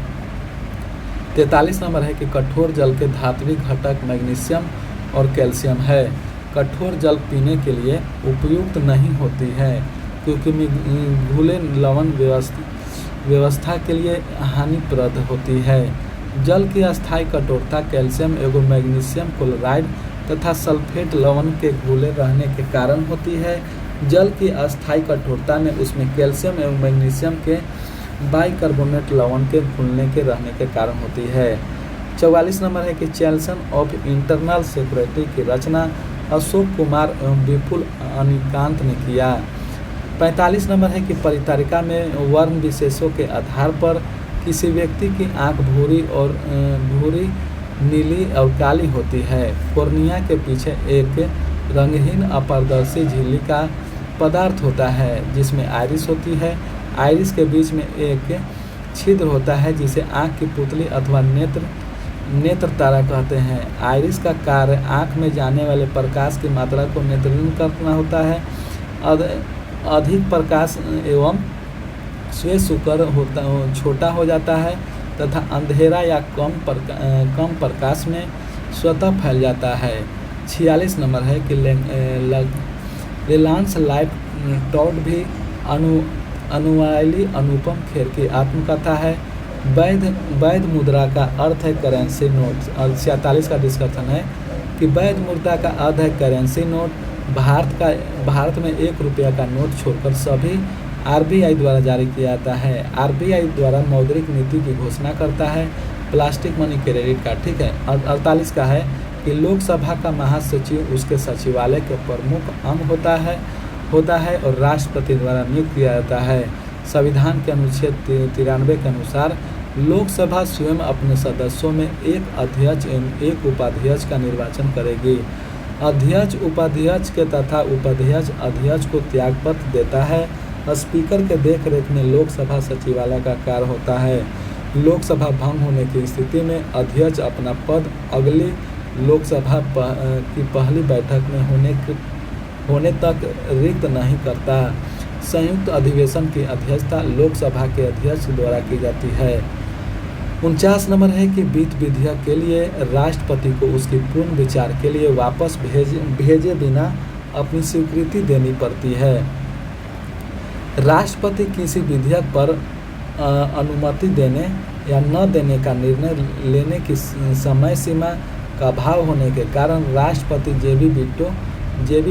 43 नंबर है कि कठोर जल के धात्विक घटक मैग्नीशियम और कैल्शियम है। कठोर जल पीने के लिए उपयुक्त नहीं होती है क्योंकि घुले लवण व्यवस्था के लिए हानिप्रद होती है। जल की अस्थायी कठोरता कैल्शियम एवं मैग्नीशियम क्लोराइड तथा सल्फेट लवण के घुले रहने के कारण होती है। जल की अस्थायी कठोरता में उसमें कैल्शियम एवं मैग्नीशियम के बाइकार्बोनेट लवण के घुलने के रहने के कारण होती है। 44 नंबर है कि चैल्सन ऑफ इंटरनल सिक्योरिटी की रचना अशोक कुमार एवं विपुल अनिकांत ने किया। 45 नंबर है कि परितारिका में वर्ण विशेषों के आधार पर किसी व्यक्ति की आंख भूरी, नीली और काली होती है। कॉर्निया के पीछे एक रंगहीन अपारदर्शी झिल्ली का पदार्थ होता है जिसमें आइरिस होती है। आइरिस के बीच में एक छिद्र होता है जिसे आंख की पुतली अथवा नेत्र तारा कहते हैं। आइरिस का कार्य आंख में जाने वाले प्रकाश की मात्रा को नेत्रहीन करना होता है। अधिक प्रकाश एवं श्वेत शुक्र छोटा हो जाता है तथा अंधेरा या कम प्रकाश में स्वतः फैल जाता है। 46 नंबर है कि रिलायंस लाइफ टॉड भी अनुयायी अनुपम खेर की आत्मकथा है। वैध मुद्रा का अर्थ है करेंसी नोट। और 46 का डिस्कशन है कि वैध मुद्रा का अर्थ है करेंसी नोट। भारत में 1 रुपया का नोट छोड़कर सभी आरबीआई द्वारा जारी किया जाता है। आरबीआई द्वारा मौद्रिक नीति की घोषणा करता है। प्लास्टिक मनी क्रेडिट कार्ड, ठीक है। और 48 का है कि लोकसभा का महासचिव उसके सचिवालय के प्रमुख अंग होता है और राष्ट्रपति द्वारा नियुक्त किया जाता है। संविधान के अनुच्छेद 93 के अनुसार लोकसभा स्वयं अपने सदस्यों में एक अध्यक्ष एवं एक उपाध्यक्ष का निर्वाचन करेगी। अध्यक्ष उपाध्यक्ष के तथा उपाध्यक्ष अध्यक्ष को त्यागपत्र देता है। स्पीकर के देखरेख में लोकसभा सचिवालय का कार्य होता है। लोकसभा भंग होने की स्थिति में अध्यक्ष अपना पद अगली लोकसभा की पहली बैठक में होने तक रिक्त नहीं करता। संयुक्त अधिवेशन की अध्यक्षता लोकसभा के अध्यक्ष द्वारा की जाती है। 49 नंबर है कि वित्त विधेयक के लिए राष्ट्रपति को उसकी पूर्ण विचार के लिए वापस भेजे बिना अपनी स्वीकृति देनी पड़ती है। राष्ट्रपति किसी विधेयक पर अनुमति देने या न देने का निर्णय लेने की समय सीमा का अभाव होने के कारण राष्ट्रपति जेबी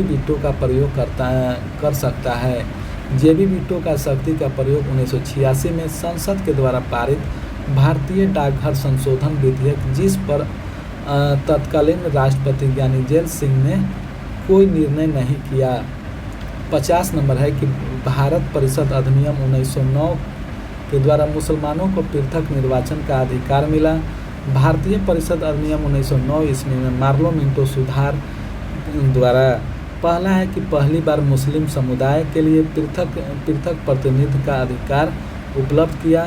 वीटो का प्रयोग कर सकता है। जेबी वीटो का शक्ति का प्रयोग 1986 में संसद के द्वारा पारित भारतीय डाकघर संशोधन विधेयक जिस पर तत्कालीन राष्ट्रपति ज्ञानी जेल सिंह ने कोई निर्णय नहीं किया। 50 नंबर है कि भारत परिषद अधिनियम 1909 के द्वारा मुसलमानों को पृथक निर्वाचन का अधिकार मिला। भारतीय परिषद अधिनियम 1909 ईस्वी में मार्लो मिंटो सुधार द्वारा पहला है कि पहली बार मुस्लिम समुदाय के लिए पृथक प्रतिनिधित्व का अधिकार उपलब्ध किया।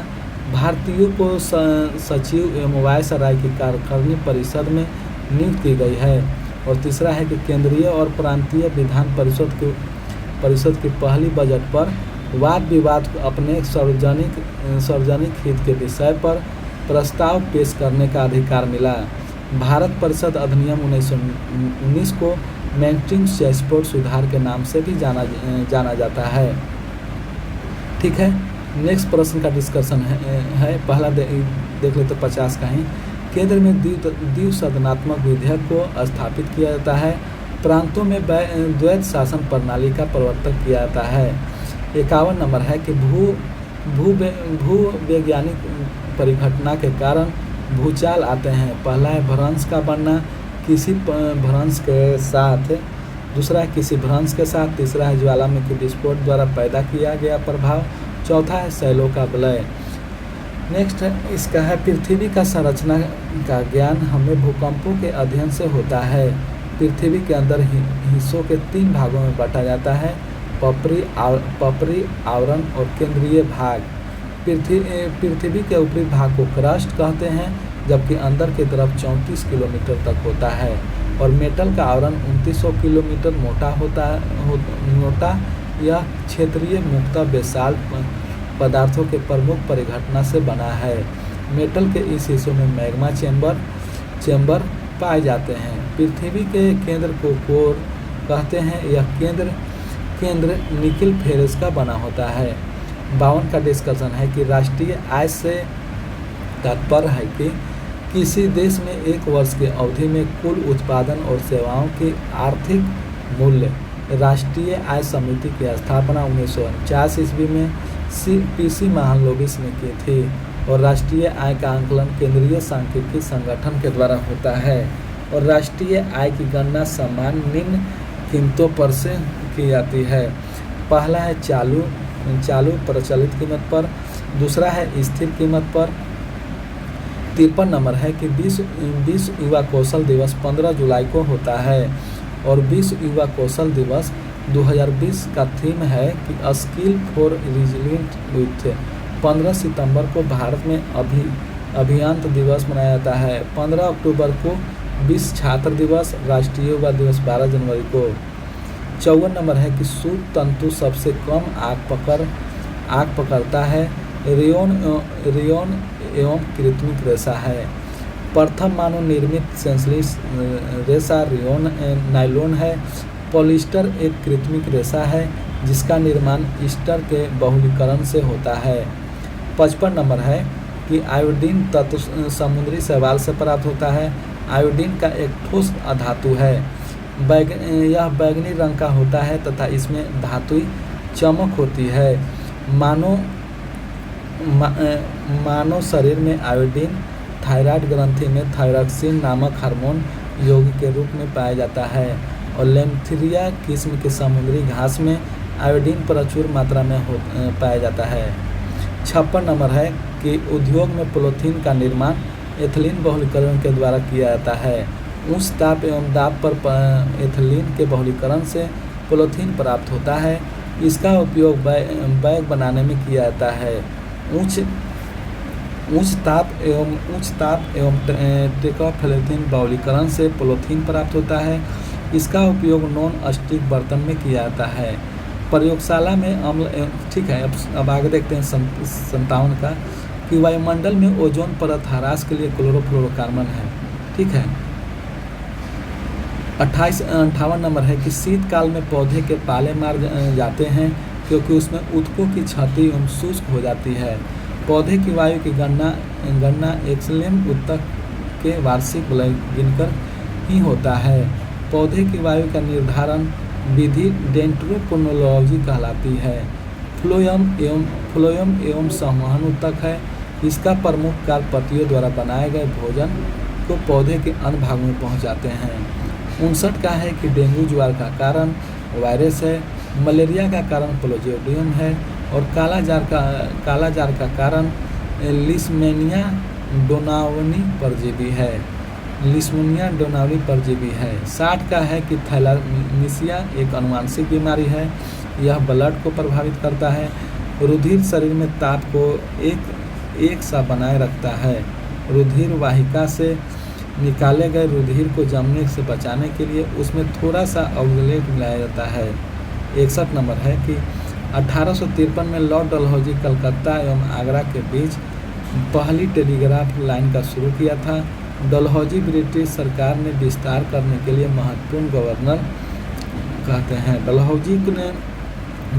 भारतीयों को सचिव एवं वायसराय की कार्यकारिणी परिषद में नियुक्त की गई है। और तीसरा है कि केंद्रीय और प्रांतीय विधान परिषद की पहली बजट पर वाद विवाद को अपने सार्वजनिक हित के विषय पर प्रस्ताव पेश करने का अधिकार मिला। भारत परिषद अधिनियम 1919 को मैग्निट्यूड चेसबोर्ड सुधार के नाम से भी जाना जाता है। ठीक है, नेक्स्ट प्रश्न का डिस्कशन है पहला देख ले तो 50 का ही। केंद्र में द्विसदनात्मक विधेयक को स्थापित किया जाता है। प्रांतों में द्वैत शासन प्रणाली का प्रवर्तन किया जाता है। 51 नंबर है कि भूवैज्ञानिक परिघटना के कारण भूचाल आते हैं। पहला है भ्रंश का बनना किसी भ्रंश के साथ, दूसरा है किसी भ्रंश के साथ, तीसरा है ज्वालामुखी विस्फोट द्वारा पैदा किया गया प्रभाव, चौथा है शैलों का विलय। नेक्स्ट है इसका है पृथ्वी का संरचना का ज्ञान हमें भूकंपों के अध्ययन से होता है। पृथ्वी के अंदर हिस्सों के 3 भागों में बांटा जाता है, पपरी आवरण और केंद्रीय भाग। पृथ्वी के ऊपरी भाग को क्रस्ट कहते हैं जबकि अंदर की तरफ 34 किलोमीटर तक होता है और मेटल का आवरण 2900 किलोमीटर मोटा यह क्षेत्रीय मुक्त बेसाल्ट पदार्थों के प्रमुख परिघटना से बना है। मेटल के इस हिस्सों में मैग्मा चेंबर पाए जाते हैं। पृथ्वी के केंद्र को कोर कहते हैं। यह केंद्र निकिल फेरस का बना होता है। 52 का डिस्कशन है कि राष्ट्रीय आय से तात्पर्य है कि किसी देश में एक वर्ष की अवधि में कुल उत्पादन और सेवाओं की आर्थिक मूल्य। राष्ट्रीय आय समिति की स्थापना 1949 ईस्वी में पीसी महालनोबिस ने की थी और राष्ट्रीय आय का आंकलन केंद्रीय सांख्यिकी संगठन के द्वारा होता है और राष्ट्रीय आय की गणना समान निम्न कीमतों पर से की जाती है। पहला है चालू चालू प्रचलित कीमत पर, दूसरा है स्थिर कीमत पर। 53 नंबर है कि विश्व युवा कौशल दिवस 15 जुलाई को होता है और विश्व युवा कौशल दिवस 2020 का थीम है कि स्किल फॉर रिजिलिएंट यूथ। 15 सितंबर को भारत में अभियंता दिवस मनाया जाता है। 15 अक्टूबर को विश्व छात्र दिवस, राष्ट्रीय युवा दिवस 12 जनवरी को। 54 नंबर है कि सूत तंतु सबसे कम आग पकड़ता है, रेयॉन एवं कृत्रिम रेशा है। प्रथम मानव निर्मित सेंसलेस रेशा रेयॉन नायलॉन है। पॉलिएस्टर एक कृत्रिम रेशा है जिसका निर्माण ईस्टर के बहुलीकरण से होता है। 55 नंबर है कि आयोडीन तत्व समुद्री शैवाल से प्राप्त होता है। आयोडीन का एक ठोस अधातु है। यह बैंगनी रंग का होता है तथा इसमें धातुई चमक होती है। मानव शरीर में आयोडीन थायराइड ग्रंथि में थायरॉक्सिन नामक हार्मोन यौगिक के रूप में पाया जाता है और लेम्थेरिया किस्म के समुद्री घास में आयोडीन प्रचुर मात्रा में पाया जाता है। 56 नंबर है कि उद्योग में पॉलीथीन का निर्माण एथिलीन बहुलीकरण के द्वारा किया जाता है। उच्च ताप एवं दाब पर एथिलीन के बहुलीकरण से पॉलीथीन प्राप्त होता है। इसका उपयोग बैग बनाने में किया जाता है। उच्च ताप एवं टेट्राफ्लोरोथेन बहुलीकरण से पॉलीथीन प्राप्त होता है। इसका उपयोग नॉन स्टिक बर्तन में किया जाता है। प्रयोगशाला में अम्ल ठीक है। अब आगे देखते हैं 57 का कि वायुमंडल में ओजोन परत ह्रास के लिए क्लोरोफ्लोरोकार्बन है। ठीक है। 58 नंबर है कि शीतकाल में पौधे के पाले मार जाते हैं क्योंकि उसमें ऊतकों की क्षति एवं शुष्क हो जाती है। पौधे की वायु की गणना एक्सलेम ऊतक के वार्षिक गिनकर ही होता है। पौधे की वायु का निर्धारण विधि डेंड्रोक्रोनोलॉजी कहलाती है। फ्लोएम एवं संवहन ऊतक है। इसका प्रमुख कार्य पत्तियों द्वारा बनाए गए भोजन को पौधे के अन्य भागों में पहुंचाते हैं। 59 का है कि डेंगू ज्वार का कारण वायरस है, मलेरिया का कारण प्लाज्मोडियम है और कालाजार का कारण लिस्मेनिया डोनावनी परजीवी है। 60 का है कि थैलामीसिया एक आनुवंशिक बीमारी है। यह ब्लड को प्रभावित करता है। रुधिर शरीर में ताप को एक सा बनाए रखता है। रुधिर वाहिका से निकाले गए रुधिर को जमने से बचाने के लिए उसमें थोड़ा सा ऑक्सलेट मिलाया जाता है। 61 नंबर है कि 1853 में लॉर्ड डलहौजी कलकत्ता एवं आगरा के बीच पहली टेलीग्राफ लाइन का शुरू किया था। डलहौजी ब्रिटिश सरकार ने विस्तार करने के लिए महत्वपूर्ण गवर्नर कहते हैं। डलहौजी ने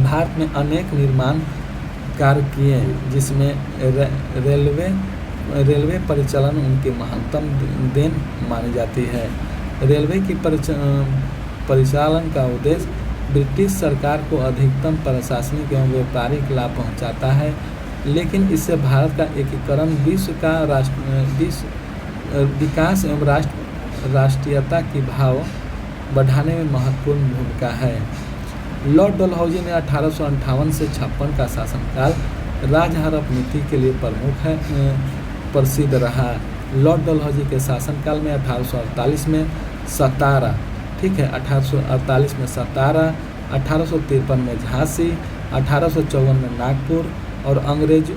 भारत में अनेक निर्माण कार्य किए जिसमें रेलवे परिचालन उनकी महत्तम देन मानी जाती है। रेलवे की परिचालन का उद्देश्य ब्रिटिश सरकार को अधिकतम प्रशासनिक एवं व्यापारिक लाभ पहुंचाता है, लेकिन इससे भारत का एकीकरण विकास एवं राष्ट्रीयता की भाव बढ़ाने में महत्वपूर्ण भूमिका है। लॉर्ड डलहौजी ने 1858 से 56 का शासनकाल राजहरप नीति के लिए प्रसिद्ध रहा। लॉर्ड डलहौजी के शासनकाल में 1848 में सतारा, ठीक है, 1848 में सतारा, 1853 में झांसी, 1854 में नागपुर और अंग्रेजी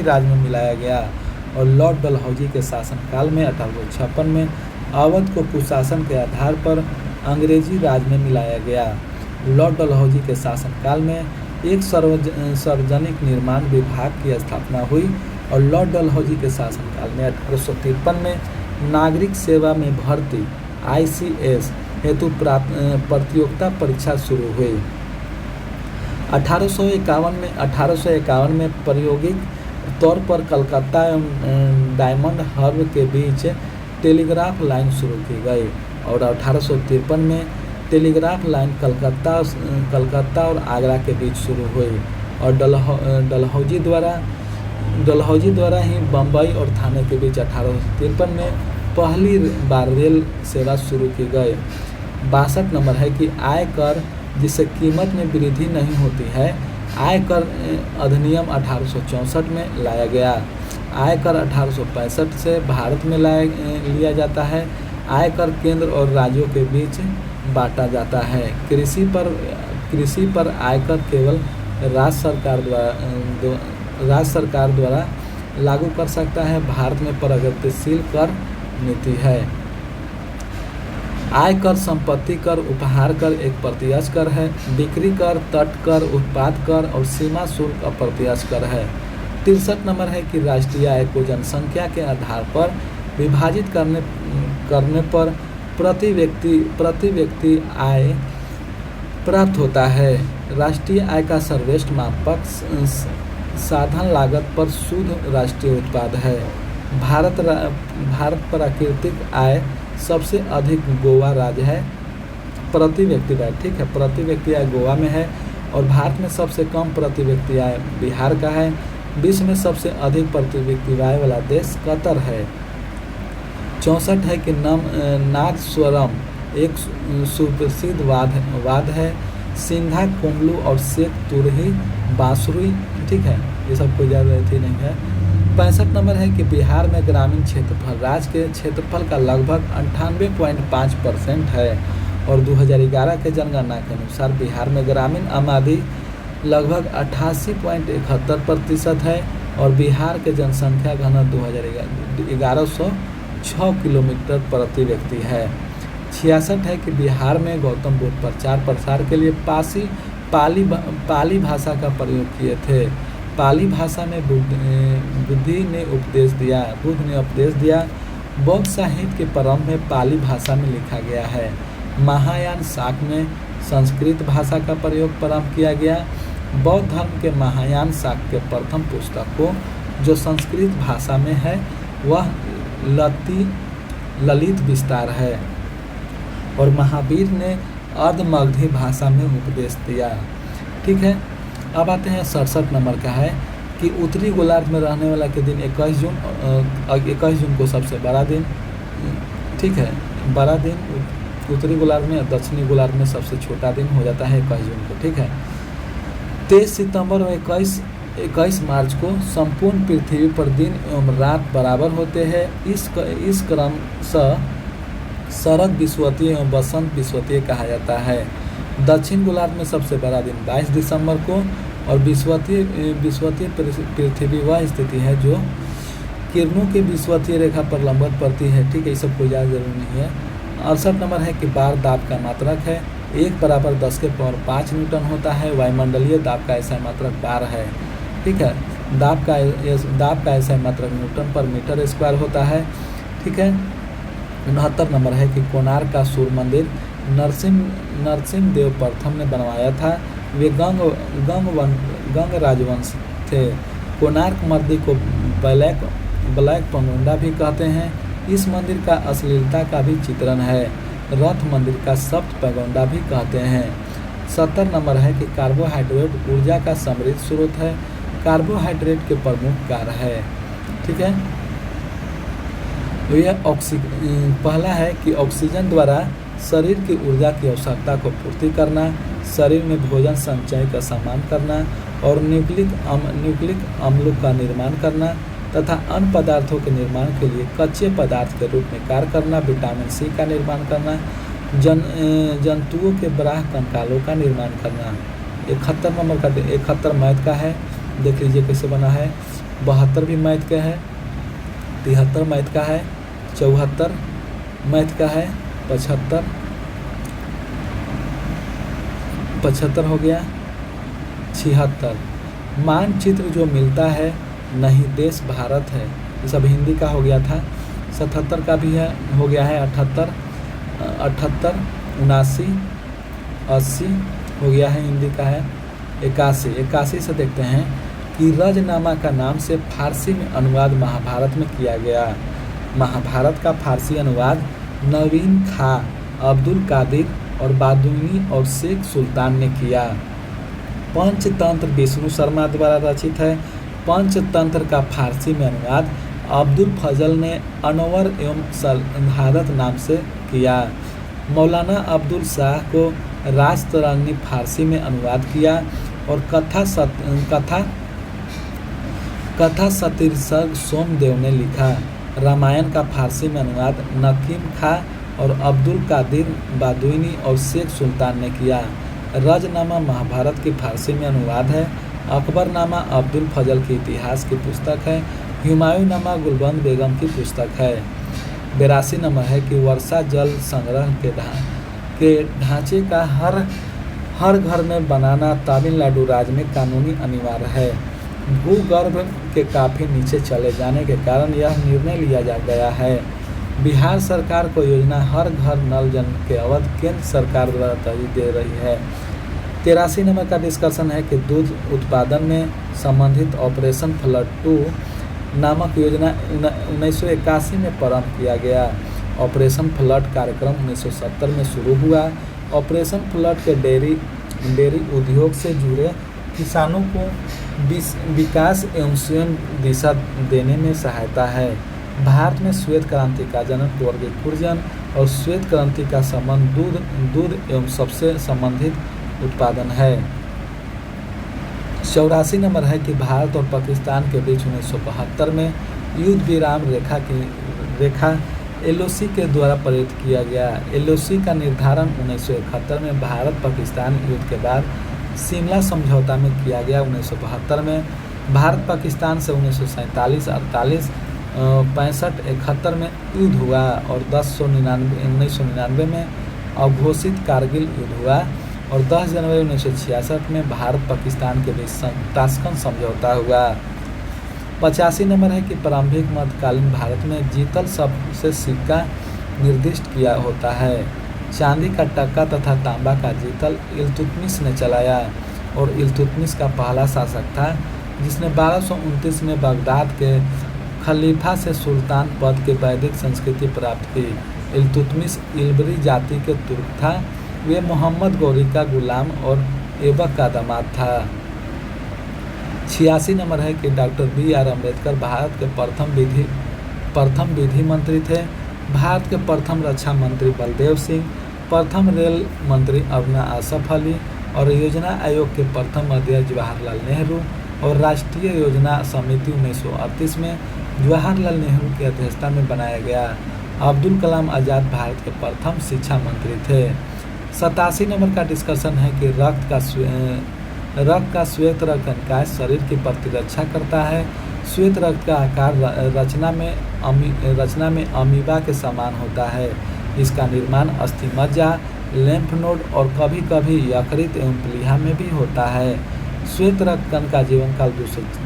राज में मिलाया गया। और लॉर्ड डलहौजी के शासनकाल में 1856 में अवध को कुशासन के आधार पर अंग्रेजी राज में मिलाया गया। लॉर्ड डलहौजी के शासनकाल में एक सार्वजनिक निर्माण विभाग की स्थापना हुई और लॉर्ड डलहौजी के शासनकाल में 1853 में नागरिक सेवा में भर्ती ICS हेतु प्रतियोगिता परीक्षा शुरू हुई। 1851 में प्रायोगिक तौर पर कलकत्ता एवं डायमंड हार्बर के बीच टेलीग्राफ लाइन शुरू की गई और 1853 में टेलीग्राफ लाइन कलकत्ता और आगरा के बीच शुरू हुई और डलहौजी द्वारा ही बम्बई और थाने के बीच 1853 में पहली बार रेल सेवा शुरू की गई। 62 नंबर है कि आय कर जिससे कीमत में वृद्धि नहीं होती है, आयकर अधिनियम 1864 में लाया गया। आयकर 1865 से भारत में लिया जाता है। आयकर केंद्र और राज्यों के बीच बांटा जाता है। कृषि पर आयकर केवल राज्य सरकार द्वारा लागू कर सकता है। भारत में प्रगतिशील कर नीति है। आयकर, संपत्ति कर, उपहार कर एक प्रत्यक्ष कर है। बिक्री कर, तट कर, उत्पाद कर और सीमा शुल्क अप्रत्यक्ष कर है। 63 नंबर है कि राष्ट्रीय आय को जनसंख्या के आधार पर विभाजित करने पर प्रति व्यक्ति आय प्राप्त होता है। राष्ट्रीय आय का सर्वश्रेष्ठ मापक साधन लागत पर शुद्ध राष्ट्रीय उत्पाद है। भारत प्राकृतिक आय सबसे अधिक गोवा राज्य है प्रति व्यक्ति आय, ठीक है, प्रति व्यक्ति आय गोवा में है। और भारत में सबसे कम प्रति व्यक्ति आय बिहार का है। विश्व में सबसे अधिक प्रति व्यक्ति आय वाला देश कतर है। 64 है कि नादस्वरम एक सुप्रसिद्ध वाद है। सिंधा, कुमलू और शेख तुरही बांसुरी, ठीक है, ये सब कोई ज़्यादा रहती नहीं है। 65 नंबर है कि बिहार में ग्रामीण क्षेत्रफल राज्य के क्षेत्रफल का लगभग 98.5% है। और 2011 के जनगणना के अनुसार बिहार में ग्रामीण आबादी लगभग 88.71% है। और बिहार के जनसंख्या घनत्व 1106 किलोमीटर प्रति व्यक्ति है। 66 है कि बिहार में गौतम बुद्ध प्रचार प्रसार के लिए पाली भाषा का प्रयोग किए थे। पाली भाषा में बुद्ध ने उपदेश दिया। बौद्ध साहित्य के प्रारंभ में पाली भाषा में लिखा गया है। महायान शाक्य में संस्कृत भाषा का प्रयोग प्रारंभ किया गया। बौद्ध धर्म के महायान शाक्य के प्रथम पुस्तक को जो संस्कृत भाषा में है वह ललित विस्तार है। और महावीर ने अर्धमगधी भाषा में उपदेश दिया, ठीक है। अब आते हैं 67 नंबर का है कि उत्तरी गोलार्ध में रहने वाला के दिन 21 जून को सबसे बड़ा दिन, ठीक है, बड़ा दिन उत्तरी गोलार्ध में, दक्षिणी गोलार्ध में सबसे छोटा दिन हो जाता है 21 जून को, ठीक है। 23 सितंबर और 21 मार्च को संपूर्ण पृथ्वी पर दिन एवं रात बराबर होते हैं। इस क्रम से शरद विषुवतीय एवं बसंत विषुवतीय कहा जाता है। दक्षिण गोलार्ध में सबसे बड़ा दिन 22 दिसंबर को और विषुवतीय पृथ्वी वह स्थिति है जो किरणों के विषुवतीय रेखा पर लंबवत पड़ती है, ठीक है, ये सब कोई ज़्यादा जरूरी नहीं है। 68 नंबर है कि बार दाब का मात्रक है। 1 बराबर 10 के पावर 5 न्यूटन होता है। वायुमंडलीय दाब का ऐसा मात्रक बार है, ठीक है। दाब का ऐसा मात्रक न्यूटन पर मीटर स्क्वायर होता है, ठीक है। 69 नंबर है कि कोणार्क का सूर्य मंदिर नरसिंह देव प्रथम ने बनवाया था। वे गंग राजवंश थे। कोणार्क मंदिर को ब्लैक पगोंडा भी कहते हैं। इस मंदिर का अश्लीलता का भी चित्रण है। रथ मंदिर का सप्त पगोंडा भी कहते हैं। 70 नंबर है कि कार्बोहाइड्रेट ऊर्जा का समृद्ध स्रोत है। कार्बोहाइड्रेट के प्रमुख कार्य है, ठीक है। तो यह पहला है कि ऑक्सीजन द्वारा शरीर की ऊर्जा की आवश्यकता को पूर्ति करना, शरीर में भोजन संचय का सम्मान करना और न्यूक्लिक अम्लों का निर्माण करना तथा अन्य पदार्थों के निर्माण के लिए कच्चे पदार्थ के रूप में कार्य करना, विटामिन सी का निर्माण करना, जंतुओं के बाह्य कंकालों का निर्माण करना। 71 नंबर का 71 मैथ का है, देख लीजिए कैसे बना है। 72 भी मैथ का है, 73 मैथ का है, 74 मैथ का है, 75 हो गया, 76 मानचित्र जो मिलता है नहीं देश भारत है, ये सब हिंदी का हो गया था। 77 का भी है, हो गया है 78, 79, 80 हो गया है, हिंदी का है। 81 से देखते हैं कि रजनामा का नाम से फारसी में अनुवाद महाभारत में किया गया। महाभारत का फारसी अनुवाद नवीन खां, अब्दुल कादिर और बादुनी और शेख सुल्तान ने किया। पंचतंत्र विष्णु शर्मा द्वारा रचित है। पंचतंत्र का फारसी में अनुवाद अब्दुल फजल ने अनवर एवं शहादत नाम से किया। मौलाना अब्दुल शाह को राज तरंगी फारसी में अनुवाद किया और कथा शीर्षक सोमदेव ने लिखा। रामायण का फारसी में अनुवाद नकीम खां और अब्दुल कादिर बादुइनी और शेख सुल्तान ने किया। रजनामा महाभारत की फारसी में अनुवाद है। अकबरनामा अब्दुल फजल की इतिहास की पुस्तक है। हुमायूंनामा गुलबंद बेगम की पुस्तक है। 82 नंबर है कि वर्षा जल संग्रह के ढांचे का हर घर में बनाना तमिलनाडु राज्य में कानूनी अनिवार्य है। भूगर्भ के काफ़ी नीचे चले जाने के कारण यह निर्णय लिया गया है। बिहार सरकार को योजना हर घर नल जल के अवधि केंद्र सरकार द्वारा तरजीह दे रही है। 83 नंबर का डिस्कशन है कि दूध उत्पादन में संबंधित ऑपरेशन फ्लड 2 नामक योजना 1981 में प्रारंभ किया गया। ऑपरेशन फ्लड कार्यक्रम 1970 में शुरू हुआ। ऑपरेशन फ्लड के डेयरी उद्योग से जुड़े किसानों को विकास एवं स्वयं दिशा देने में सहायता है। भारत में श्वेत क्रांति का जनक वर्गीय कुर्जन और श्वेत क्रांति का संबंध दूध एवं सबसे संबंधित उत्पादन है। 84 नंबर है कि भारत और पाकिस्तान के बीच 1972 में युद्ध विराम रेखा LOC के द्वारा प्रेरित किया गया। LOC का निर्धारण 1971 में भारत पाकिस्तान युद्ध के बाद शिमला समझौता में किया गया। 1972 में भारत पाकिस्तान से 1947-48, 65-71 में युद्ध हुआ और 1999 में अघोषित कारगिल युद्ध हुआ और 10 जनवरी 1966 में भारत पाकिस्तान के बीच ताशकंद समझौता हुआ। 85 नंबर है कि प्रारंभिक मध्यकालीन भारत में जीतल शब्द से सिक्का निर्दिष्ट किया होता है। चांदी का टक्का तथा तांबा का जीतल इल्तुतमिश ने चलाया और इल्तुतमिश का पहला शासक था जिसने 1229 में बगदाद के खलीफा से सुल्तान पद के वैदिक संस्कृति प्राप्त की। इल्तुतमिश इल्बरी जाति के तुर्क था। वे मोहम्मद गौरी का गुलाम और ऐबक का दामाद था। 86 नंबर है कि डॉक्टर BR अम्बेडकर भारत के प्रथम विधि मंत्री थे। भारत के प्रथम रक्षा मंत्री बलदेव सिंह, प्रथम रेल मंत्री अरुणा आसफ अली और योजना आयोग के प्रथम अध्यक्ष जवाहरलाल नेहरू और राष्ट्रीय योजना समिति 1938 में जवाहरलाल नेहरू की अध्यक्षता में बनाया गया। अब्दुल कलाम आज़ाद भारत के प्रथम शिक्षा मंत्री थे। 87 नंबर का डिस्कशन है कि रक्त का श्वेत रक्त कणिकाएं शरीर की प्रतिरक्षा करता है। श्वेत रक्त का आकार रचना में अमीबा के समान होता है। इसका निर्माण अस्थिमज्जा, लिम्फ नोड और कभी कभी यकृत एवं प्लीहा में भी होता है। श्वेत रक्त कण का जीवन काल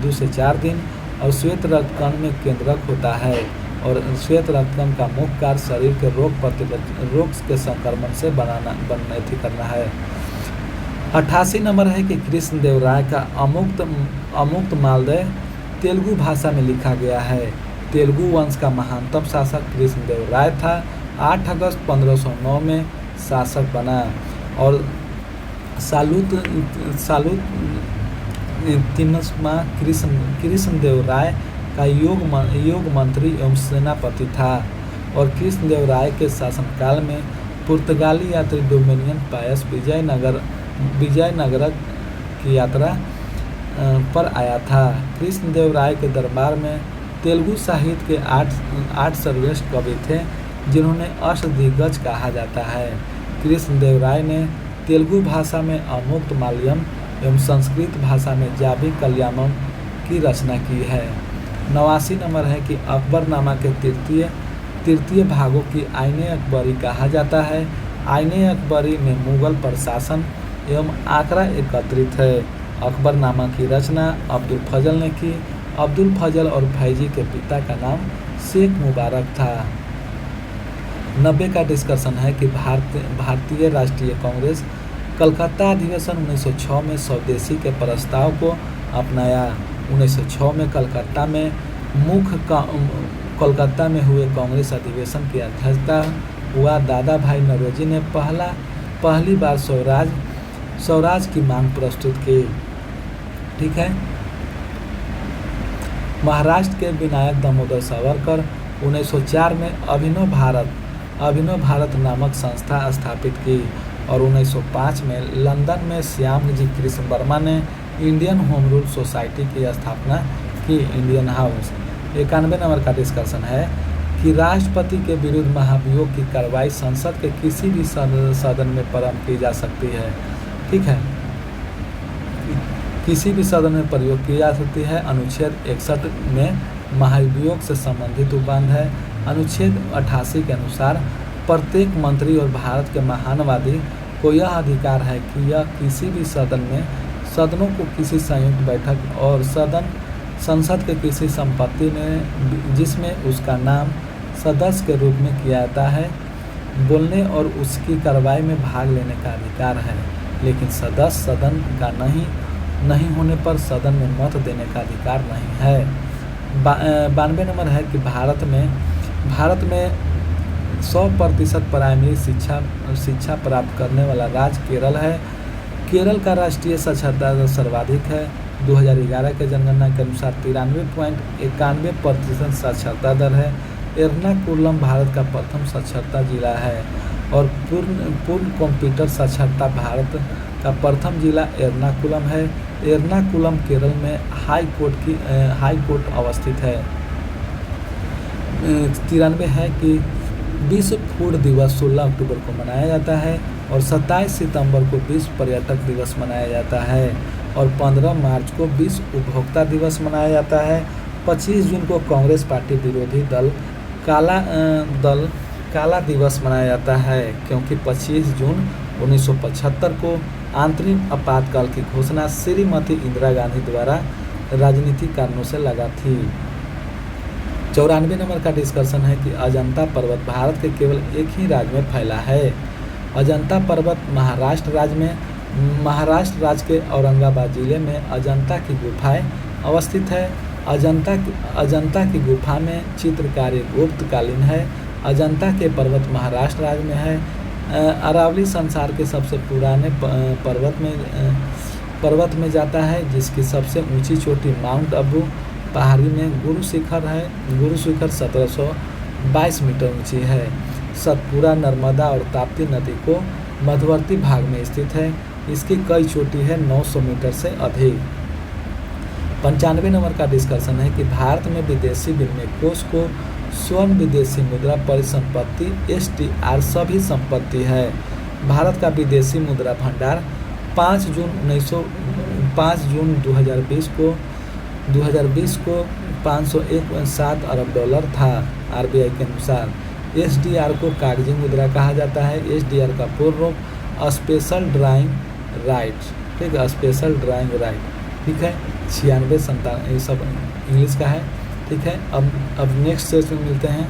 2 से 4 दिन और श्वेत रक्त कण में केंद्रक होता है और श्वेत रक्त कण का मुख्य कार्य शरीर के रोग के संक्रमण से करना है। 88 नंबर है कि कृष्णदेव राय का अमुक्त मालदय तेलुगु भाषा में लिखा गया है। तेलुगु वंश का महानतम शासक कृष्णदेव राय था। 8 अगस्त 1509 में शासक बना और तिनस्मा कृष्णदेव राय का योग मंत्री एवं सेनापति था और कृष्णदेव राय के शासनकाल में पुर्तगाली यात्री डोमिनियन पायस विजयनगर की यात्रा पर आया था। कृष्णदेव राय के दरबार में तेलुगु साहित्य के 8 सर्वश्रेष्ठ कवि थे जिन्होंने अष्टदिग्गज कहा जाता है। कृष्णदेव राय ने तेलुगु भाषा में अमुक्त माल्यम एवं संस्कृत भाषा में जाबी कल्याणम की रचना की है। 89 नंबर है कि अकबरनामा के तृतीय भागों की आईने अकबरी कहा जाता है। आईने अकबरी में मुगल प्रशासन एवं आंकड़ा एकत्रित है। अकबरनामा की रचना अब्दुल फजल ने की। अब्दुल फजल और फैजी के पिता का नाम शेख मुबारक था। 90 का डिस्कशन है कि भारतीय राष्ट्रीय कांग्रेस कलकत्ता अधिवेशन 1906 में स्वदेशी के प्रस्ताव को अपनाया। 1906 में कोलकाता में हुए कांग्रेस अधिवेशन की अध्यक्षता हुआ दादा भाई नौरोजी ने पहली बार स्वराज की मांग प्रस्तुत की। ठीक है। महाराष्ट्र के विनायक दामोदर सावरकर 1904 में अभिनव भारत अभिनव भारत नामक संस्था स्थापित की और 1905 में लंदन में श्यामजी कृष्ण वर्मा ने इंडियन होम रूल सोसाइटी की स्थापना की। Indian house. 91 नंबर का डिस्कशन है कि राष्ट्रपति के विरुद्ध महाभियोग की कार्रवाई संसद के किसी भी सदन में प्रारंभ की जा सकती है। ठीक है, किसी भी सदन में प्रयोग की जा सकती है। अनुच्छेद 61 में महाभियोग से संबंधित उपबंध है। अनुच्छेद 88 के अनुसार प्रत्येक मंत्री और भारत के महानवादी को यह अधिकार है कि यह किसी भी सदनों को किसी संयुक्त बैठक और संसद के किसी संपत्ति में जिसमें उसका नाम सदस्य के रूप में किया जाता है बोलने और उसकी कार्रवाई में भाग लेने का अधिकार है, लेकिन सदस्य सदन का नहीं होने पर सदन में मत देने का अधिकार नहीं है। 92 नंबर है कि भारत में 100% प्राइमरी शिक्षा प्राप्त करने वाला राज्य केरल है। केरल का राष्ट्रीय साक्षरता दर सर्वाधिक है। 2011 के जनगणना के अनुसार 93.91% साक्षरता दर है। एर्नाकुलम भारत का प्रथम साक्षरता जिला है और पूर्ण कंप्यूटर साक्षरता भारत का प्रथम जिला एर्नाकुलम है। एर्नाकुलम केरल में हाई कोर्ट अवस्थित है। 93 है कि विश्व फूड दिवस 16 अक्टूबर को मनाया जाता है और 27 सितंबर को विश्व पर्यटक दिवस मनाया जाता है और 15 मार्च को विश्व उपभोक्ता दिवस मनाया जाता है। 25 जून को कांग्रेस पार्टी विरोधी दल काला दिवस मनाया जाता है क्योंकि 25 जून 1975 को आंतरिक आपातकाल की घोषणा श्रीमती इंदिरा गांधी द्वारा राजनीतिक कारणों से लगा थी। 94 नंबर का डिस्कशन है कि अजंता पर्वत भारत के केवल एक ही राज्य में फैला है। अजंता पर्वत महाराष्ट्र राज्य के औरंगाबाद जिले में अजंता की गुफाएं अवस्थित है। अजंता की गुफा में चित्रकारी गुप्तकालीन है। अजंता के पर्वत महाराष्ट्र राज्य में है। अरावली संसार के सबसे पुराने पर्वत में जाता है जिसकी सबसे ऊंची चोटी माउंट अबू पहाड़ी में गुरु शिखर 1722 मीटर ऊंची है। सतपुरा नर्मदा और ताप्ती नदी को मध्यवर्ती भाग में स्थित है। इसकी कई चोटी है 900 मीटर से अधिक। 95 नंबर का डिस्कशन है कि भारत में विदेशी विनिमय कोष को स्वर्ण विदेशी मुद्रा परिसंपत्ति SDR सभी संपत्ति है। भारत का विदेशी मुद्रा भंडार 5 जून 2020 को 501.7 अरब डॉलर था। RBI के अनुसार SDR को कागजी मुद्रा कहा जाता है। SDR का पूर्ण रूप स्पेशल ड्राइंग राइट। ठीक है, स्पेशल ड्राइंग राइट। ठीक है, 96 97 ये सब इंग्लिश का है। ठीक है, अब नेक्स्ट सेशन में मिलते हैं।